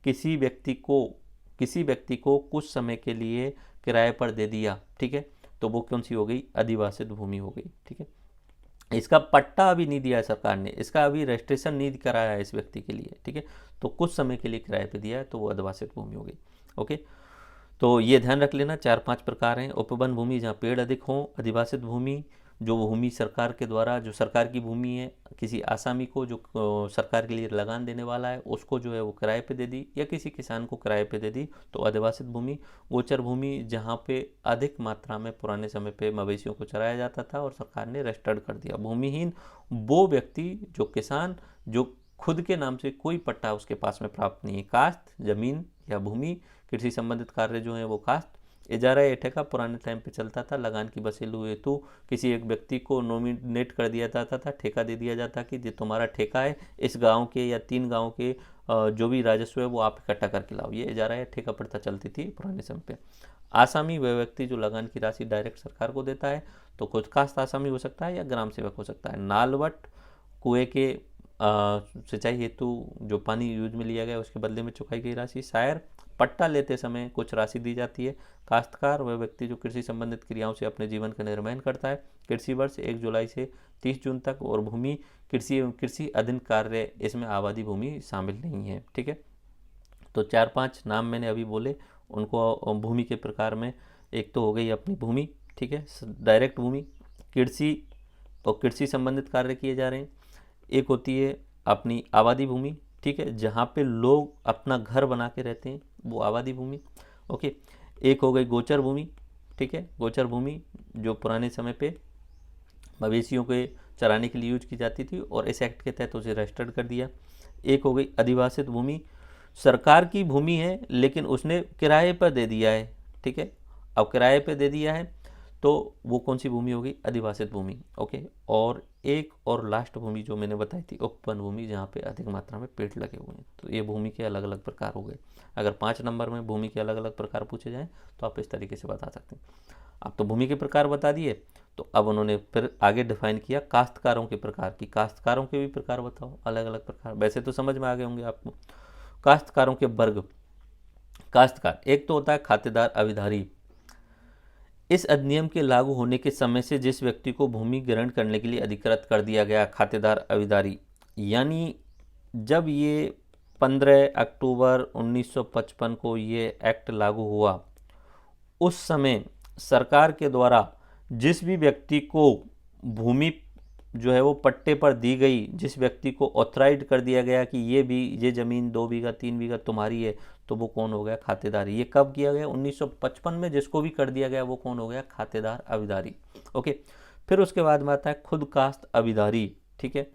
A: किसी व्यक्ति को कुछ समय के लिए किराए पर दे दिया। ठीक है, तो वो कौन सी हो गई, अधिवासित भूमि हो गई। ठीक है, इसका पट्टा अभी नहीं दिया है सरकार ने, इसका अभी रजिस्ट्रेशन नहीं कराया है इस व्यक्ति के लिए। ठीक है, तो कुछ समय के लिए किराए पे दिया है तो वो अधिवासित भूमि हो गई। ओके, तो ये ध्यान रख लेना, 4-5 प्रकार हैं। उपवन भूमि जहाँ पेड़ अधिक हों, अधिवासित भूमि जो भूमि सरकार के द्वारा, जो सरकार की भूमि है, किसी आसामी को जो सरकार के लिए लगान देने वाला है उसको जो है वो किराए पे दे दी, या किसी किसान को किराए पे दे दी, तो अधिवासित भूमि। गोचर भूमि जहाँ पे अधिक मात्रा में पुराने समय पे मवेशियों को चराया जाता था और सरकार ने रजिस्टर्ड कर दिया। भूमिहीन वो व्यक्ति, जो किसान, जो खुद के नाम से कोई पट्टा उसके पास में प्राप्त नहीं है। कास्त जमीन या भूमि, कृषि संबंधित कार्य जो है वो कास्त, इजारा या ठेका पुराने टाइम पे चलता था। लगान की वसूली हेतु किसी एक व्यक्ति को नॉमिनेट कर दिया जाता था, ठेका दे दिया जाता कि ये तुम्हारा ठेका है, इस गांव के या 3 गांव के जो भी राजस्व है वो आप इकट्ठा करके लाओ। ये इजारा या ठेका प्रथा चलती थी पुराने समय पे। आसामी वह व्यक्ति जो लगान की राशि डायरेक्ट सरकार को देता है, तो खुद कास्त आसामी हो सकता है या ग्राम सेवक हो सकता है। नालवट, कुएं के सिंचाई हेतु जो पानी यूज में लिया गया उसके बदले में चुकाई गई राशि। शायर, पट्टा लेते समय कुछ राशि दी जाती है। काश्तकार, वह व्यक्ति जो कृषि संबंधित क्रियाओं से अपने जीवन का निर्वहन करता है। कृषि वर्ष 1 जुलाई से 30 जून तक। और भूमि, कृषि एवं कृषि अधीन कार्य, इसमें आबादी भूमि शामिल नहीं है। ठीक है, तो 4-5 नाम मैंने अभी बोले, उनको भूमि के प्रकार में, एक तो हो गई अपनी भूमि, ठीक है, डायरेक्ट भूमि, कृषि और कृषि संबंधित कार्य किए जा रहे हैं। एक होती है अपनी आबादी भूमि, ठीक है, जहाँ पे लोग अपना घर बना के रहते हैं, वो आबादी भूमि। ओके, एक हो गई गोचर भूमि, ठीक है, गोचर भूमि जो पुराने समय पे मवेशियों के चराने के लिए यूज की जाती थी और इस एक्ट के तहत उसे रजिस्टर्ड कर दिया। एक हो गई अधिवासित भूमि, सरकार की भूमि है लेकिन उसने किराए पर दे दिया है। ठीक है, अब किराए पर दे दिया है तो वो कौन सी भूमि होगी, अधिवासित भूमि। ओके, और एक और लास्ट भूमि जो मैंने बताई थी, उपवन भूमि, जहाँ पे अधिक मात्रा में पेड़ लगे हुए हैं। तो ये भूमि के अलग अलग प्रकार हो गए। अगर 5 नंबर में भूमि के अलग अलग प्रकार पूछे जाएँ तो आप इस तरीके से बता सकते हैं। अब तो भूमि के प्रकार बता दिए, तो अब उन्होंने फिर आगे डिफाइन किया काश्तकारों के प्रकार की। काश्तकारों के भी प्रकार बताओ, अलग अलग प्रकार, वैसे तो समझ में आ गए होंगे आपको। काश्तकारों के वर्ग, काश्तकार एक तो होता है खातेदार अविधारी। इस अधिनियम के लागू होने के समय से जिस व्यक्ति को भूमि ग्रहण करने के लिए अधिकृत कर दिया गया, खातेदार अविधारी, यानी जब ये 15 अक्टूबर 1955 को ये एक्ट लागू हुआ, उस समय सरकार के द्वारा जिस भी व्यक्ति को भूमि जो है वो पट्टे पर दी गई, जिस व्यक्ति को ऑथराइज कर दिया गया कि ये ज़मीन 2 बीघा 3 बीघा तुम्हारी है, तो वो कौन हो गया, खातेदार। ये कब किया गया, 1955 में जिसको भी कर दिया गया वो कौन हो गया, खातेदार अविधारी। ओके, फिर उसके बाद में आता है खुद कास्त अविधारी। ठीक है,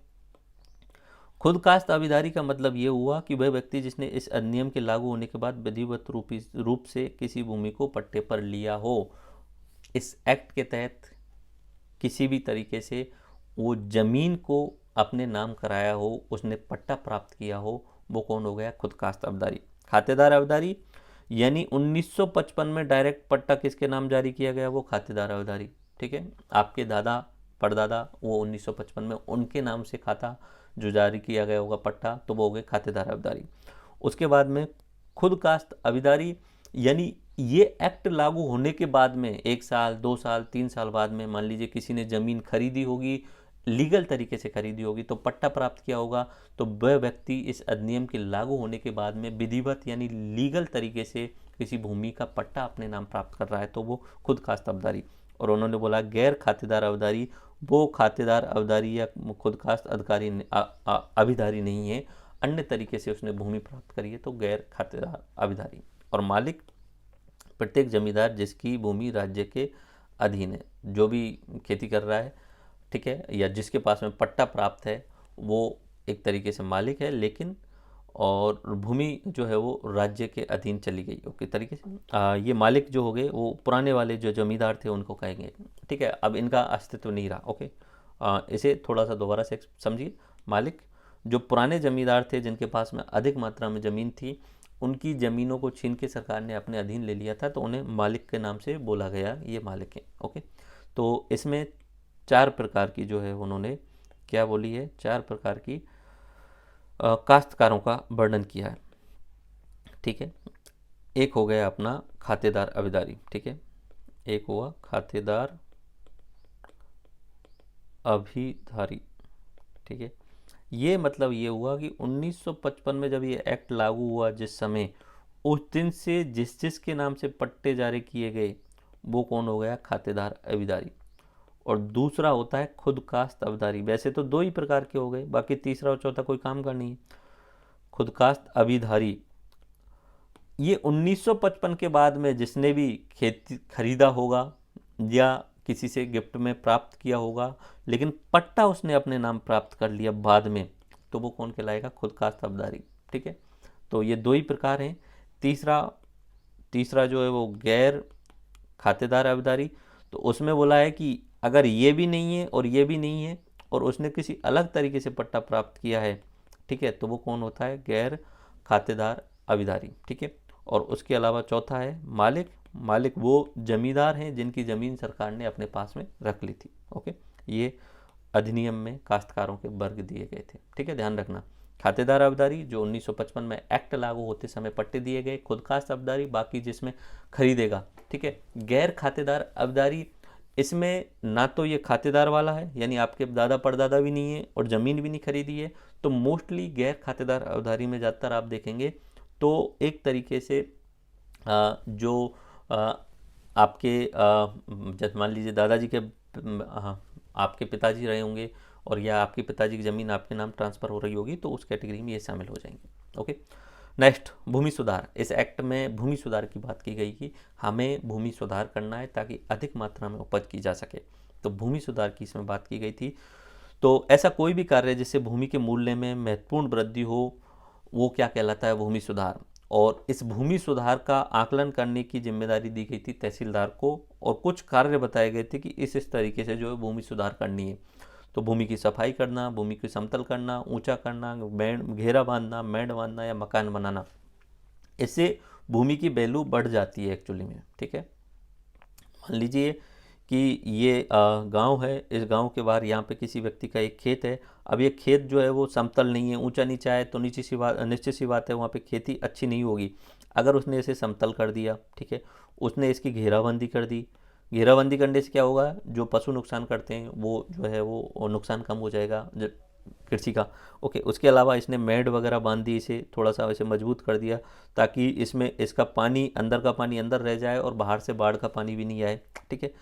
A: खुद कास्त अविधारी का मतलब ये हुआ कि वह व्यक्ति जिसने इस अधिनियम के लागू होने के बाद विधिवत रूप से किसी भूमि को पट्टे पर लिया हो, इस एक्ट के तहत किसी भी तरीके से वो जमीन को अपने नाम कराया हो, उसने पट्टा प्राप्त किया हो, वो कौन हो गया, खुद कास्त अविधारी। खातेदार अविधारी यानी 1955 में डायरेक्ट पट्टा किसके नाम जारी किया गया, वो खातेदार अविधारी। ठीक है, आपके दादा परदादा वो 1955 में उनके नाम से खाता जो जारी किया गया होगा पट्टा, तो वो हो गए खातेदार अविधारी। उसके बाद में खुद कास्त अविधारी, यानी ये एक्ट लागू होने के बाद में 1 साल 2 साल 3 साल बाद में मान लीजिए किसी ने ज़मीन खरीदी होगी, लीगल तरीके से खरीदी होगी, तो पट्टा प्राप्त किया होगा, तो वह व्यक्ति इस अधिनियम के लागू होने के बाद में विधिवत यानी लीगल तरीके से किसी भूमि का पट्टा अपने नाम प्राप्त कर रहा है, तो वो खुद कास्त अविधारी। और उन्होंने बोला गैर खातेदार अविधारी, वो खातेदार अविधारी या खुद कास्त अधिकारी अविधारी नहीं है, अन्य तरीके से उसने भूमि प्राप्त करी है, तो गैर खातेदार अविधारी। और मालिक, प्रत्येक जमींदार जिसकी भूमि राज्य के अधीन है, जो भी खेती कर रहा है, ठीक है, या जिसके पास में पट्टा प्राप्त है, वो एक तरीके से मालिक है, लेकिन और भूमि जो है वो राज्य के अधीन चली गई। ओके, तरीके से ये मालिक जो हो गए वो पुराने वाले जो जमींदार थे उनको कहेंगे। ठीक है, अब इनका अस्तित्व नहीं रहा। ओके, इसे थोड़ा सा दोबारा से समझिए। मालिक जो पुराने जमींदार थे जिनके पास में अधिक मात्रा में ज़मीन थी, उनकी ज़मीनों को छीन के सरकार ने अपने अधीन ले लिया था, तो उन्हें मालिक के नाम से बोला गया, ये मालिक हैं। ओके, तो इसमें 4 प्रकार की जो है उन्होंने क्या बोली है, 4 प्रकार की काश्तकारों का वर्णन किया है। ठीक है, एक हो गया अपना खातेदार अविधारी। ठीक है, एक हुआ खातेदार अभिधारी, ठीक है। ये मतलब ये हुआ कि 1955 में जब ये एक्ट लागू हुआ, जिस समय, उस दिन से जिस जिस के नाम से पट्टे जारी किए गए वो कौन हो गया, खातेदार अभिधारी। और दूसरा होता है खुदकास्ट अभिधारी। वैसे तो दो ही प्रकार के हो गए, बाकी तीसरा और चौथा कोई काम का नहीं है। खुदकास्ट अभिधारी ये 1955 के बाद में जिसने भी खेती खरीदा होगा या किसी से गिफ्ट में प्राप्त किया होगा, लेकिन पट्टा उसने अपने नाम प्राप्त कर लिया बाद में, तो वो कौन कहलाएगा, खुदकास्ट अभिधारी, ठीक है। तो ये दो ही प्रकार हैं। तीसरा जो है वो गैर खातेदार अभिधारी, तो उसमें बोला है कि अगर ये भी नहीं है और ये भी नहीं है और उसने किसी अलग तरीके से पट्टा प्राप्त किया है, ठीक है, तो वो कौन होता है, गैर खातेदार अभिधारी, ठीक है। और उसके अलावा चौथा है मालिक। मालिक वो जमींदार हैं जिनकी ज़मीन सरकार ने अपने पास में रख ली थी, ओके। ये अधिनियम में काश्तकारों के वर्ग दिए गए थे, ठीक है, ध्यान रखना। खातेदार अवधारी जो 1955 में एक्ट लागू होते समय पट्टे दिए गए, खुदकास्ट अवधारी बाकी जिसमें खरीदेगा, ठीक है। गैर खातेदार अवधारी, इसमें ना तो ये खातेदार वाला है, यानी आपके दादा परदादा भी नहीं है और ज़मीन भी नहीं खरीदी है, तो मोस्टली गैर खातेदार अवधारी में ज़्यादातर आप देखेंगे तो एक तरीके से जो आपके जैसे मान लीजिए दादाजी के आपके पिताजी रहे होंगे और या आपके पिताजी की ज़मीन आपके नाम ट्रांसफ़र हो रही होगी, तो उस कैटेगरी में ये शामिल हो जाएंगे, ओके। नेक्स्ट, भूमि सुधार। इस एक्ट में भूमि सुधार की बात की गई कि हमें भूमि सुधार करना है ताकि अधिक मात्रा में उपज की जा सके, तो भूमि सुधार की इसमें बात की गई थी। तो ऐसा कोई भी कार्य जिससे भूमि के मूल्य में महत्वपूर्ण वृद्धि हो, वो क्या कहलाता है, भूमि सुधार। और इस भूमि सुधार का आकलन करने की जिम्मेदारी दी गई थी तहसीलदार को, और कुछ कार्य बताए गए थे कि इस तरीके से जो है भूमि सुधार करनी है। तो भूमि की सफाई करना, भूमि को समतल करना, ऊंचा करना, घेरा बांधना, मेड़ बांधना या मकान बनाना, इससे भूमि की वैल्यू बढ़ जाती है एक्चुअली में, ठीक है। मान लीजिए कि ये गांव है, इस गांव के बाहर यहाँ पे किसी व्यक्ति का एक खेत है। अब ये खेत जो है वो समतल नहीं है, ऊंचा नीचा है, तो निश्चित सी बात है वहाँ पे खेती अच्छी नहीं होगी। अगर उसने इसे समतल कर दिया, ठीक है, उसने इसकी घेराबंदी कर दी, घेराबंदी करने से क्या होगा, जो पशु नुकसान करते हैं वो जो है वो नुकसान कम हो जाएगा कृषि का, ओके। उसके अलावा इसने मेड़ वगैरह बांध दी, इसे थोड़ा सा वैसे मजबूत कर दिया ताकि इसमें इसका पानी, अंदर का पानी अंदर रह जाए और बाहर से बाढ़ का पानी भी नहीं आए, ठीक है।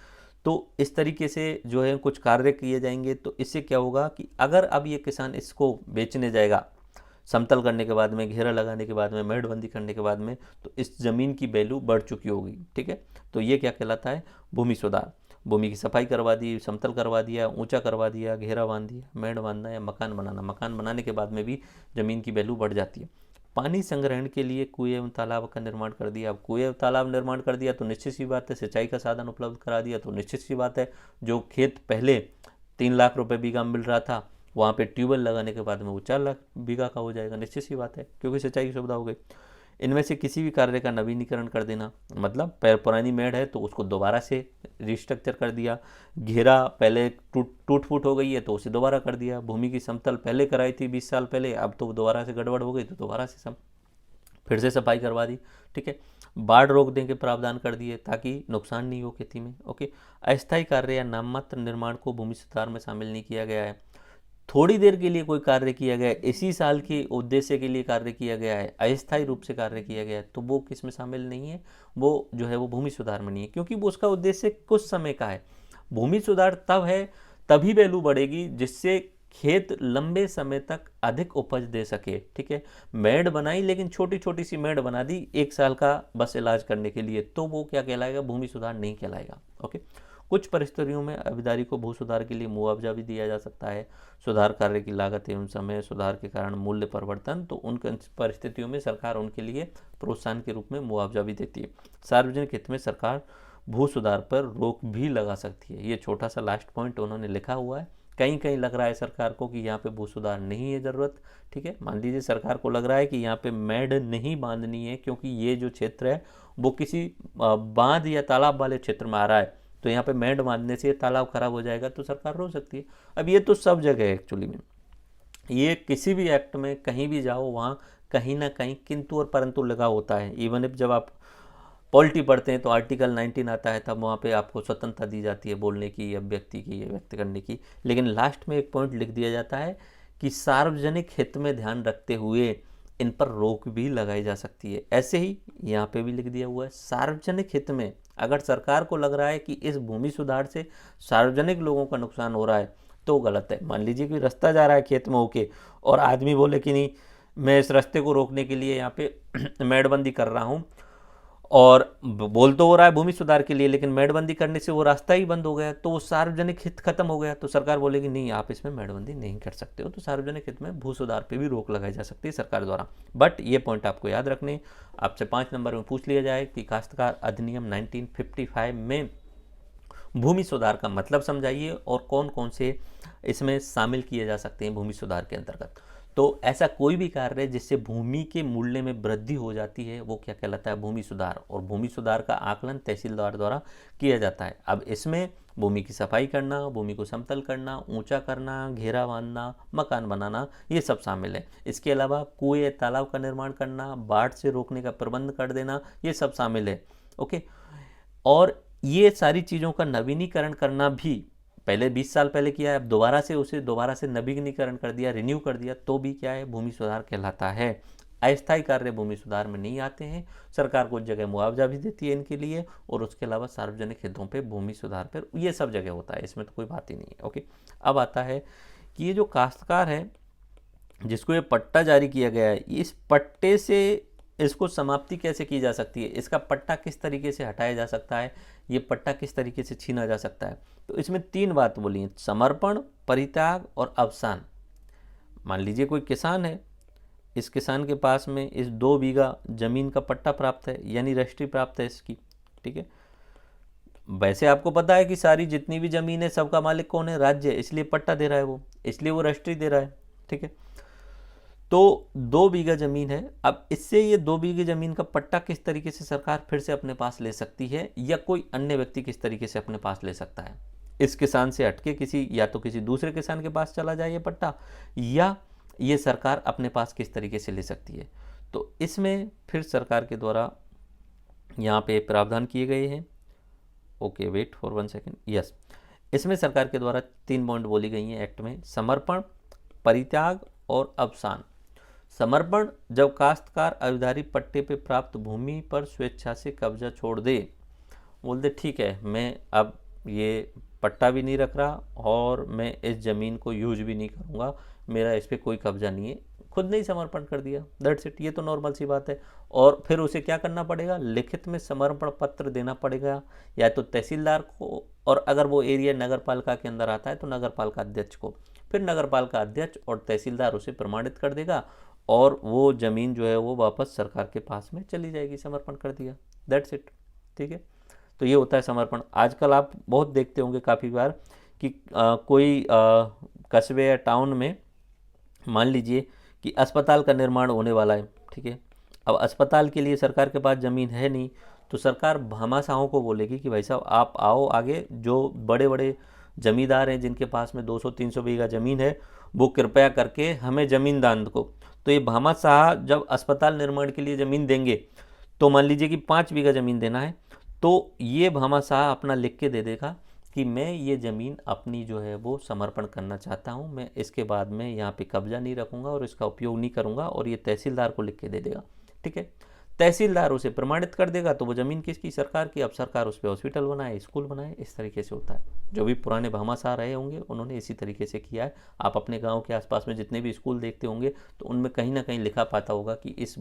A: तो इस तरीके से जो है कुछ कार्य किए जाएंगे, तो इससे क्या होगा कि अगर अब ये किसान इसको बेचने जाएगा समतल करने के बाद में, घेरा लगाने के बाद में, मेड़बंदी करने के बाद में, तो इस ज़मीन की वैल्यू बढ़ चुकी होगी, ठीक है। तो ये क्या कहलाता है, भूमि सुधार। भूमि की सफाई करवा दी, समतल करवा दिया, ऊंचा करवा दिया, घेरा बांध दिया, मेड़ बांधना या मकान बनाना। मकान बनाने के बाद में भी ज़मीन की वैल्यू बढ़ जाती है। पानी संग्रहण के लिए कुएं एवं तालाब का निर्माण कर दिया। अब कुएं तालाब निर्माण कर दिया तो निश्चित सी बात है, सिंचाई का साधन उपलब्ध करा दिया तो निश्चित सी बात है, जो खेत पहले 3 लाख रुपए बीघा मिल रहा था, वहाँ पे ट्यूबवेल लगाने के बाद में वो 4 लाख बीघा का हो जाएगा, निश्चित सी बात है, क्योंकि सिंचाई की सुविधा हो गई। इनमें से किसी भी कार्य का नवीनीकरण कर देना, मतलब पुरानी मेड़ है तो उसको दोबारा से रिस्ट्रक्चर कर दिया, घेरा पहले टूट फूट हो गई है तो उसे दोबारा कर दिया, भूमि की समतल पहले कराई थी 20 साल पहले, अब तो दोबारा से गड़बड़ हो गई तो दोबारा से फिर से सफाई करवा दी, ठीक है। बाढ़ रोकने के प्रावधान कर दिए ताकि नुकसान नहीं हो खेती में, ओके। अस्थायी कार्य या नाममात्र निर्माण को भूमि सुधार में शामिल नहीं किया गया है। थोड़ी देर के लिए कोई कार्य किया गया है, इसी साल के उद्देश्य के लिए कार्य किया गया है, अस्थायी रूप से कार्य किया गया है, तो वो किस में शामिल नहीं है, वो जो है वो भूमि सुधार में नहीं है, क्योंकि वो उसका उद्देश्य कुछ समय का है। भूमि सुधार तब है, तभी वैल्यू बढ़ेगी जिससे खेत लंबे समय तक अधिक उपज दे सके, ठीक है। मेड़ बनाई लेकिन छोटी छोटी सी मेड़ बना दी 1 साल का बस इलाज करने के लिए, तो वो क्या कहलाएगा, भूमि सुधार नहीं कहलाएगा, ओके। कुछ परिस्थितियों में अभिधारी को भू सुधार के लिए मुआवजा भी दिया जा सकता है। सुधार कार्य की लागत एवं समय, सुधार के कारण मूल्य परिवर्तन, तो उन परिस्थितियों में सरकार उनके लिए प्रोत्साहन के रूप में मुआवजा भी देती है। सार्वजनिक हित में सरकार भू सुधार पर रोक भी लगा सकती है। ये छोटा सा लास्ट पॉइंट उन्होंने लिखा हुआ है। कहीं कहीं लग रहा है सरकार को कि यहाँ पे भू सुधार नहीं है ज़रूरत, ठीक है। मान लीजिए सरकार को लग रहा है कि यहाँ पे मेड़ नहीं बांधनी है क्योंकि ये जो क्षेत्र है वो किसी बांध या तालाब वाले क्षेत्र में आ रहा है, तो यहाँ पे मेड़ बांधने से तालाब खराब हो जाएगा, तो सरकार रोक सकती है। अब ये तो सब जगह है एक्चुअली में, ये किसी भी एक्ट में कहीं भी जाओ वहाँ कहीं ना कहीं किंतु और परंतु लगा होता है। इवन इफ जब आप पॉलिटी पढ़ते हैं तो आर्टिकल 19 आता है, तब वहाँ पे आपको स्वतंत्रता दी जाती है बोलने की, अभिव्यक्ति की, व्यक्त करने की। लेकिन लास्ट में एक पॉइंट लिख दिया जाता है कि सार्वजनिक हित में ध्यान रखते हुए इन पर रोक भी लगाई जा सकती है। ऐसे ही यहाँ पे भी लिख दिया हुआ है, सार्वजनिक हित में अगर सरकार को लग रहा है कि इस भूमि सुधार से सार्वजनिक लोगों का नुकसान हो रहा है तो गलत है। मान लीजिए कि रास्ता जा रहा है खेत में होके और आदमी बोले कि नहीं, मैं इस रास्ते को रोकने के लिए यहाँ पे मेड़बंदी कर रहा हूँ, और बोल तो हो रहा है भूमि सुधार के लिए, लेकिन मेड़बंदी करने से वो रास्ता ही बंद हो गया, तो वो सार्वजनिक हित खत्म हो गया। तो सरकार बोलेगी नहीं, आप इसमें मेड़बंदी नहीं कर सकते हो। तो सार्वजनिक हित में भू सुधार पे भी रोक लगाई जा सकती है सरकार द्वारा। बट ये पॉइंट आपको याद रखने, आपसे 5 नंबर में पूछ लिया जाए कि काश्तकार अधिनियम 1955 में भूमि सुधार का मतलब समझाइए और कौन कौन से इसमें शामिल किए जा सकते हैं भूमि सुधार के अंतर्गत। तो ऐसा कोई भी कार्य जिससे भूमि के मूल्य में वृद्धि हो जाती है वो क्या कहलाता है, भूमि सुधार। और भूमि सुधार का आकलन तहसीलदार द्वारा किया जाता है। अब इसमें भूमि की सफाई करना, भूमि को समतल करना, ऊंचा करना, घेरा बांधना, मकान बनाना, ये सब शामिल है। इसके अलावा कुएं या तालाब का निर्माण करना, बाढ़ से रोकने का प्रबंध कर देना, ये सब शामिल है। ओके, और ये सारी चीज़ों का नवीनीकरण करना भी पहले 20 साल पहले किया है, अब दोबारा से नवीनीकरण कर दिया, रिन्यू कर दिया, तो भी क्या है, भूमि सुधार कहलाता है। अस्थायी कार्य भूमि सुधार में नहीं आते हैं। सरकार कुछ जगह मुआवजा भी देती है इनके लिए, और उसके अलावा सार्वजनिक हितों पे भूमि सुधार पर ये सब जगह होता है, इसमें तो कोई बात ही नहीं है। ओके, अब आता है कि ये जो काश्तकार है जिसको ये पट्टा जारी किया गया है, इस पट्टे से इसको समाप्ति कैसे की जा सकती है, इसका पट्टा किस तरीके से हटाया जा सकता है, ये पट्टा किस तरीके से छीना जा सकता है। तो इसमें 3 बात बोली हैं, समर्पण, परित्याग और अवसान। मान लीजिए कोई किसान है, इस किसान के पास में इस 2 बीघा जमीन का पट्टा प्राप्त है, यानी रजिस्ट्री प्राप्त है इसकी, ठीक है। वैसे आपको पता है कि सारी जितनी भी जमीन है सबका मालिक कौन है, राज्य है, इसलिए पट्टा दे रहा है वो, इसलिए वो रजिस्ट्री दे रहा है, ठीक है। तो 2 बीघा जमीन है। अब इससे ये 2 बीघे जमीन का पट्टा किस तरीके से सरकार फिर से अपने पास ले सकती है, या कोई अन्य व्यक्ति किस तरीके से अपने पास ले सकता है। इस किसान से हटके या तो किसी दूसरे किसान के पास चला जाए ये पट्टा, या ये सरकार अपने पास किस तरीके से ले सकती है। तो इसमें फिर सरकार के द्वारा यहाँ पे प्रावधान किए गए हैं। Okay, wait for 1 second. Yes, इसमें सरकार के द्वारा 3 पॉइंट बोली गई हैं एक्ट में, समर्पण, परित्याग और अवसान। समर्पण, जब काश्तकार अविधारी पट्टे पे प्राप्त भूमि पर स्वेच्छा से कब्जा छोड़ दे, बोल दे ठीक है, मैं अब ये पट्टा भी नहीं रख रहा और मैं इस ज़मीन को यूज भी नहीं करूँगा, मेरा इस पर कोई कब्जा नहीं है, खुद ने ही समर्पण कर दिया, दैट्स इट। ये तो नॉर्मल सी बात है। और फिर उसे क्या करना पड़ेगा, लिखित में समर्पण पत्र देना पड़ेगा, या तो तहसीलदार को, और अगर वो एरिया नगर पालिका के अंदर आता है तो नगर पालिका अध्यक्ष को। फिर नगर पालिका अध्यक्ष और तहसीलदार उसे प्रमाणित कर देगा और वो ज़मीन जो है वो वापस सरकार के पास में चली जाएगी, समर्पण कर दिया, दैट्स इट, ठीक है। तो ये होता है समर्पण। आजकल आप बहुत देखते होंगे काफ़ी बार कि कोई कस्बे या टाउन में मान लीजिए कि अस्पताल का निर्माण होने वाला है, ठीक है। अब अस्पताल के लिए सरकार के पास ज़मीन है नहीं, तो सरकार भामाशाहों को बोलेगी कि भाई साहब आप आओ आगे, जो बड़े बड़े ज़मींदार हैं जिनके पास में 200-300 बीघा ज़मीन है, वो कृपया करके हमें ज़मीन दान दो। तो ये भामाशाह जब अस्पताल निर्माण के लिए ज़मीन देंगे, तो मान लीजिए कि 5 बीघा ज़मीन देना है, तो ये भामाशाह अपना लिख के दे देगा कि मैं ये ज़मीन अपनी जो है वो समर्पण करना चाहता हूँ, मैं इसके बाद में यहाँ पे कब्जा नहीं रखूँगा और इसका उपयोग नहीं करूँगा, और ये तहसीलदार को लिख के दे देगा, ठीक है। तहसीलदार उसे प्रमाणित कर देगा, तो वो ज़मीन किसकी, सरकार की। अब सरकार उस पर हॉस्पिटल बनाए, स्कूल बनाए, इस तरीके से होता है। जो भी पुराने भामाशाह रहे होंगे उन्होंने इसी तरीके से किया है। आप अपने गांव के आसपास में जितने भी स्कूल देखते होंगे तो उनमें कहीं ना कहीं लिखा पाता होगा कि इस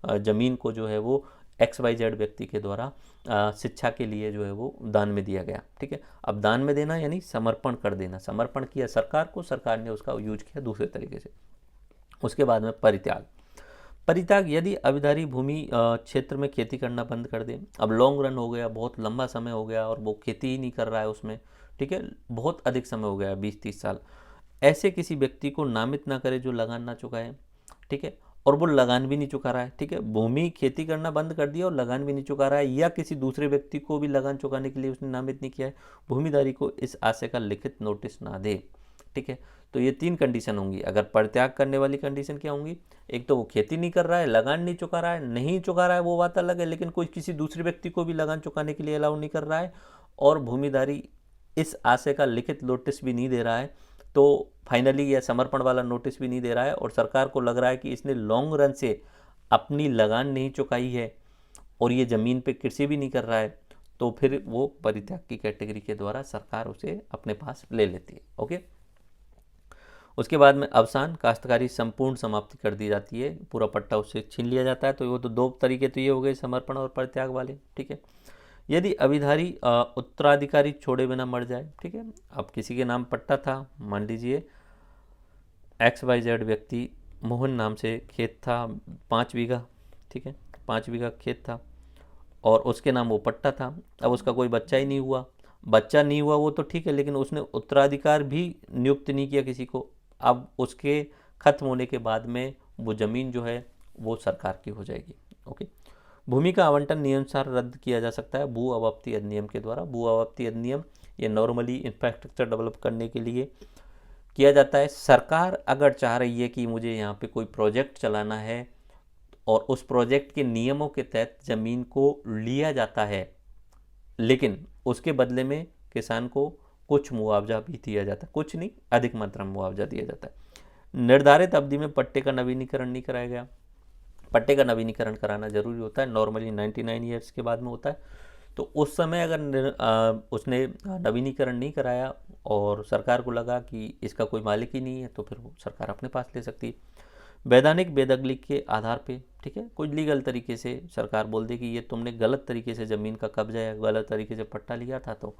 A: ज़मीन को जो है वो XYZ व्यक्ति के द्वारा शिक्षा के लिए जो है वो दान में दिया गया, ठीक है। अब दान में देना यानी समर्पण कर देना, समर्पण किया सरकार को, सरकार ने उसका यूज किया दूसरे तरीके से। उसके बाद में परित्याग। परित्याग, यदि अविधारी भूमि क्षेत्र में खेती करना बंद कर दे, अब लॉन्ग रन हो गया, बहुत लंबा समय हो गया और वो खेती ही नहीं कर रहा है उसमें, ठीक है, बहुत अधिक समय हो गया 20-30 साल, ऐसे किसी व्यक्ति को नामित ना करे जो लगान ना चुकाए, ठीक है, और वो लगान भी नहीं चुका रहा है, ठीक है, भूमि खेती करना बंद कर दिया और लगान भी नहीं चुका रहा है, या किसी दूसरे व्यक्ति को भी लगान चुकाने के लिए उसने नामित नहीं किया है, भूमिदारी को इस आशय का लिखित नोटिस ना दे, ठीक है। तो ये 3 कंडीशन होंगी। अगर परित्याग करने वाली कंडीशन क्या होंगी, एक तो वो खेती नहीं कर रहा है, लगान नहीं चुका रहा है, नहीं चुका रहा है वो बात अलग है, लेकिन कोई किसी दूसरे व्यक्ति को भी लगान चुकाने के लिए अलाउ नहीं कर रहा है, और भूमिधारी इस आशय का लिखित नोटिस भी नहीं दे रहा है, तो फाइनली या समर्पण वाला नोटिस भी नहीं दे रहा है, और सरकार को लग रहा है कि इसने लॉन्ग रन से अपनी लगान नहीं चुकाई है और ये ज़मीन पे कृषि भी नहीं कर रहा है, तो फिर वो परित्याग की कैटेगरी के द्वारा सरकार उसे अपने पास ले लेती है। ओके। उसके बाद में अवसान, काश्तकारी संपूर्ण समाप्ति कर दी जाती है, पूरा पट्टा उससे छीन लिया जाता है। तो वो तो 2 तरीके तो ये हो गए, समर्पण और परित्याग वाले, ठीक है। यदि अविधारी उत्तराधिकारी छोड़े बिना मर जाए, ठीक है, अब किसी के नाम पट्टा था, मान लीजिए XYZ व्यक्ति मोहन नाम से खेत था 5 बीघा, ठीक है, 5 बीघा खेत था और उसके नाम वो पट्टा था। अब उसका कोई बच्चा ही नहीं हुआ, बच्चा नहीं हुआ वो तो ठीक है, लेकिन उसने उत्तराधिकार भी नियुक्त नहीं किया किसी को। अब उसके खत्म होने के बाद में वो ज़मीन जो है वो सरकार की हो जाएगी। ओके। भूमि का आवंटन नियमानुसार रद्द किया जा सकता है भू अवाप्ति अधिनियम के द्वारा। भू अवाप्ति अधिनियम ये नॉर्मली इंफ्रास्ट्रक्चर डेवलप करने के लिए किया जाता है। सरकार अगर चाह रही है कि मुझे यहाँ पे कोई प्रोजेक्ट चलाना है और उस प्रोजेक्ट के नियमों के तहत ज़मीन को लिया जाता है, लेकिन उसके बदले में किसान को कुछ मुआवजा भी दिया जाता है, कुछ नहीं अधिक मात्रा में मुआवजा दिया जाता है। निर्धारित अवधि में पट्टे का नवीनीकरण नहीं कराया गया। पट्टे का नवीनीकरण कराना जरूरी होता है, नॉर्मली 99 ईयर्स के बाद में होता है। तो उस समय अगर उसने नवीनीकरण नहीं कराया और सरकार को लगा कि इसका कोई मालिक ही नहीं है, तो फिर वो सरकार अपने पास ले सकती है। वैधानिक बेदखली के आधार पे, ठीक है, कोई लीगल तरीके से सरकार बोल दे कि ये तुमने गलत तरीके से ज़मीन का कब्जा या गलत तरीके से पट्टा लिया था, तो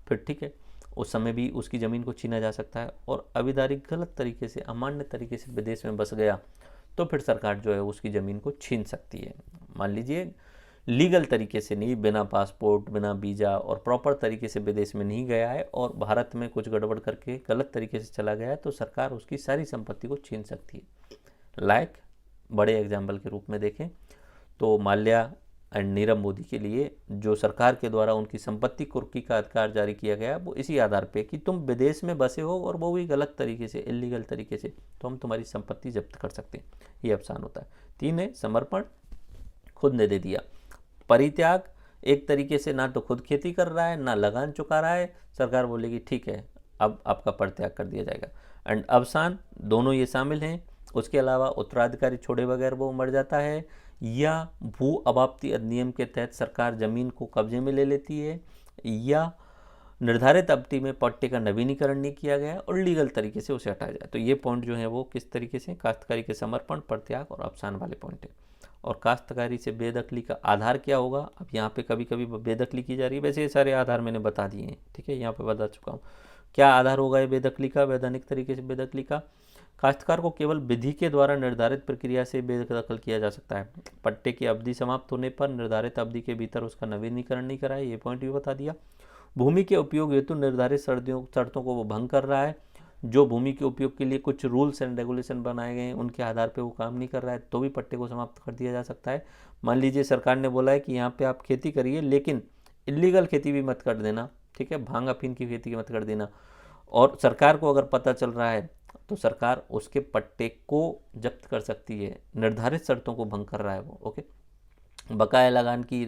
A: फिर ठीक है, उस समय भी उसकी ज़मीन को छीना जा सकता है। और अविधारी गलत तरीके से, अमान्य तरीके से विदेश में बस गया, तो फिर सरकार जो है उसकी ज़मीन को छीन सकती है। मान लीजिए लीगल तरीके से नहीं, बिना पासपोर्ट, बिना वीज़ा और प्रॉपर तरीके से विदेश में नहीं गया है और भारत में कुछ गड़बड़ करके गलत तरीके से चला गया है, तो सरकार उसकी सारी संपत्ति को छीन सकती है। लाइक बड़े एग्जाम्पल के रूप में देखें तो माल्या एंड नीरव मोदी के लिए जो सरकार के द्वारा उनकी संपत्ति कुर्की का अधिकार जारी किया गया, वो इसी आधार पे कि तुम विदेश में बसे हो और वो भी गलत तरीके से, इलीगल तरीके से, तो हम तुम्हारी संपत्ति जब्त कर सकते हैं। ये अवसान होता है। 3 है समर्पण, खुद ने दे दिया। परित्याग, एक तरीके से ना तो खुद खेती कर रहा है ना लगान चुका रहा है, सरकार बोलेगी ठीक है अब आपका परित्याग कर दिया जाएगा। एंड अवसान, दोनों ये शामिल हैं। उसके अलावा उत्तराधिकारी छोड़े बगैर वो मर जाता है, या भू अवाप्ति अधिनियम के तहत सरकार जमीन को कब्जे में ले लेती है, या निर्धारित अवधि में पट्टे का नवीनीकरण नहीं किया गया और लीगल तरीके से उसे हटाया जाए। तो ये पॉइंट जो है वो किस तरीके से काश्तकारी के समर्पण, परित्याग और अवसान वाले पॉइंट है। और काश्तकारी से बेदखली का आधार क्या होगा, अब यहाँ पे कभी कभी बेदखली की जा रही है, वैसे ये सारे आधार मैंने बता दिए हैं, ठीक है, यहाँ पे बता चुका हूँ। क्या आधार होगा ये बेदखली का, वैधानिक तरीके से बेदखली का? काश्तकार को केवल विधि के द्वारा निर्धारित प्रक्रिया से बेदखल किया जा सकता है। पट्टे की अवधि समाप्त होने पर निर्धारित अवधि के भीतर उसका नवीनीकरण नहीं कराए, ये पॉइंट भी बता दिया। भूमि के उपयोग हेतु निर्धारित शर्तों को वो भंग कर रहा है, जो भूमि के उपयोग के लिए कुछ रूल्स एंड रेगुलेशन बनाए गए हैं उनके आधार पे वो काम नहीं कर रहा है, तो भी पट्टे को समाप्त कर दिया जा सकता है। मान लीजिए सरकार ने बोला है कि यहाँ पे आप खेती करिए, लेकिन इलीगल खेती भी मत कर देना, ठीक है, भांग अफीम की खेती मत कर देना, और सरकार को अगर पता चल रहा है तो सरकार उसके पट्टे को जब्त कर सकती है, निर्धारित शर्तों को भंग कर रहा है वो। ओके। बकाया लगान की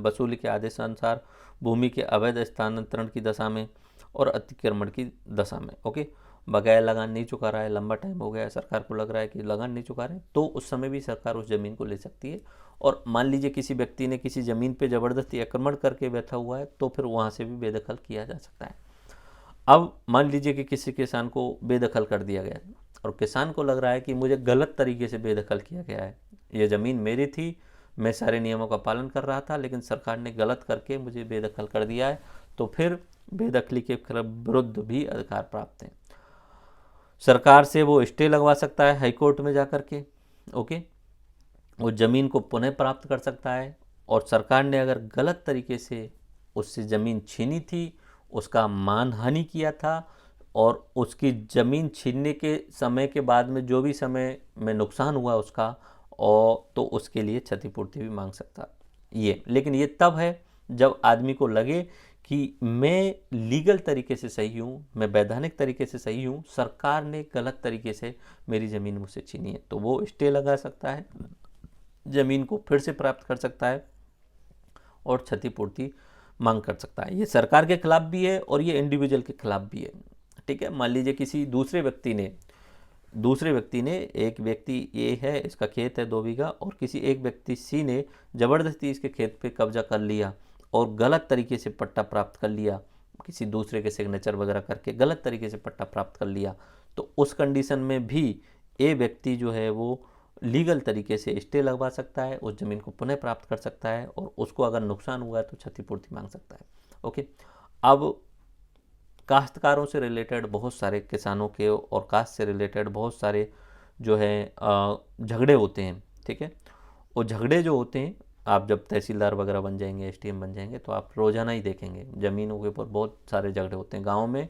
A: वसूली के आदेशानुसार भूमि के अवैध स्थानांतरण की दशा में और अतिक्रमण की दशा में, ओके, बकाया लगान नहीं चुका रहा है, लंबा टाइम हो गया है, सरकार को लग रहा है कि लगान नहीं चुका रहे, तो उस समय भी सरकार उस ज़मीन को ले सकती है। और मान लीजिए किसी व्यक्ति ने किसी ज़मीन पे ज़बरदस्ती आक्रमण करके बैठा हुआ है, तो फिर वहाँ से भी बेदखल किया जा सकता है। अब मान लीजिए कि किसी किसान को बेदखल कर दिया गया और किसान को लग रहा है कि मुझे गलत तरीके से बेदखल किया गया है, ये ज़मीन मेरी थी, मैं सारे नियमों का पालन कर रहा था, लेकिन सरकार ने गलत करके मुझे बेदखल कर दिया है, तो फिर बेदखली के विरुद्ध भी अधिकार प्राप्त है। सरकार से वो स्टे लगवा सकता है हाई कोर्ट में जाकर के, ओके, वो ज़मीन को पुनः प्राप्त कर सकता है। और सरकार ने अगर गलत तरीके से उससे ज़मीन छीनी थी, उसका मानहानि किया था, और उसकी ज़मीन छीनने के समय के बाद में जो भी समय में नुकसान हुआ उसका, और तो उसके लिए क्षतिपूर्ति भी मांग सकता ये। लेकिन ये तब है जब आदमी को लगे कि मैं लीगल तरीके से सही हूँ, मैं वैधानिक तरीके से सही हूँ, सरकार ने गलत तरीके से मेरी ज़मीन मुझसे छीनी है, तो वो स्टे लगा सकता है, ज़मीन को फिर से प्राप्त कर सकता है और क्षतिपूर्ति मांग कर सकता है। ये सरकार के खिलाफ भी है और ये इंडिविजुअल के खिलाफ भी है। ठीक है, मान लीजिए किसी दूसरे व्यक्ति ने एक व्यक्ति ए है, इसका खेत है 2 बीघा, और किसी एक व्यक्ति सी ने ज़बरदस्ती इसके खेत पे कब्जा कर लिया और गलत तरीके से पट्टा प्राप्त कर लिया, किसी दूसरे के सिग्नेचर वगैरह करके गलत तरीके से पट्टा प्राप्त कर लिया, तो उस कंडीशन में भी ए व्यक्ति जो है वो लीगल तरीके से स्टे लगवा सकता है, उस ज़मीन को पुनः प्राप्त कर सकता है और उसको अगर नुकसान हुआ है तो क्षतिपूर्ति मांग सकता है। ओके, अब काश्तकारों से रिलेटेड बहुत सारे, किसानों के और काश्त से रिलेटेड बहुत सारे जो है झगड़े होते हैं। ठीक है, वो झगड़े जो होते हैं, आप जब तहसीलदार वगैरह बन जाएंगे, एसटीएम बन जाएंगे, तो आप रोज़ाना ही देखेंगे ज़मीनों के ऊपर बहुत सारे झगड़े होते हैं। गाँव में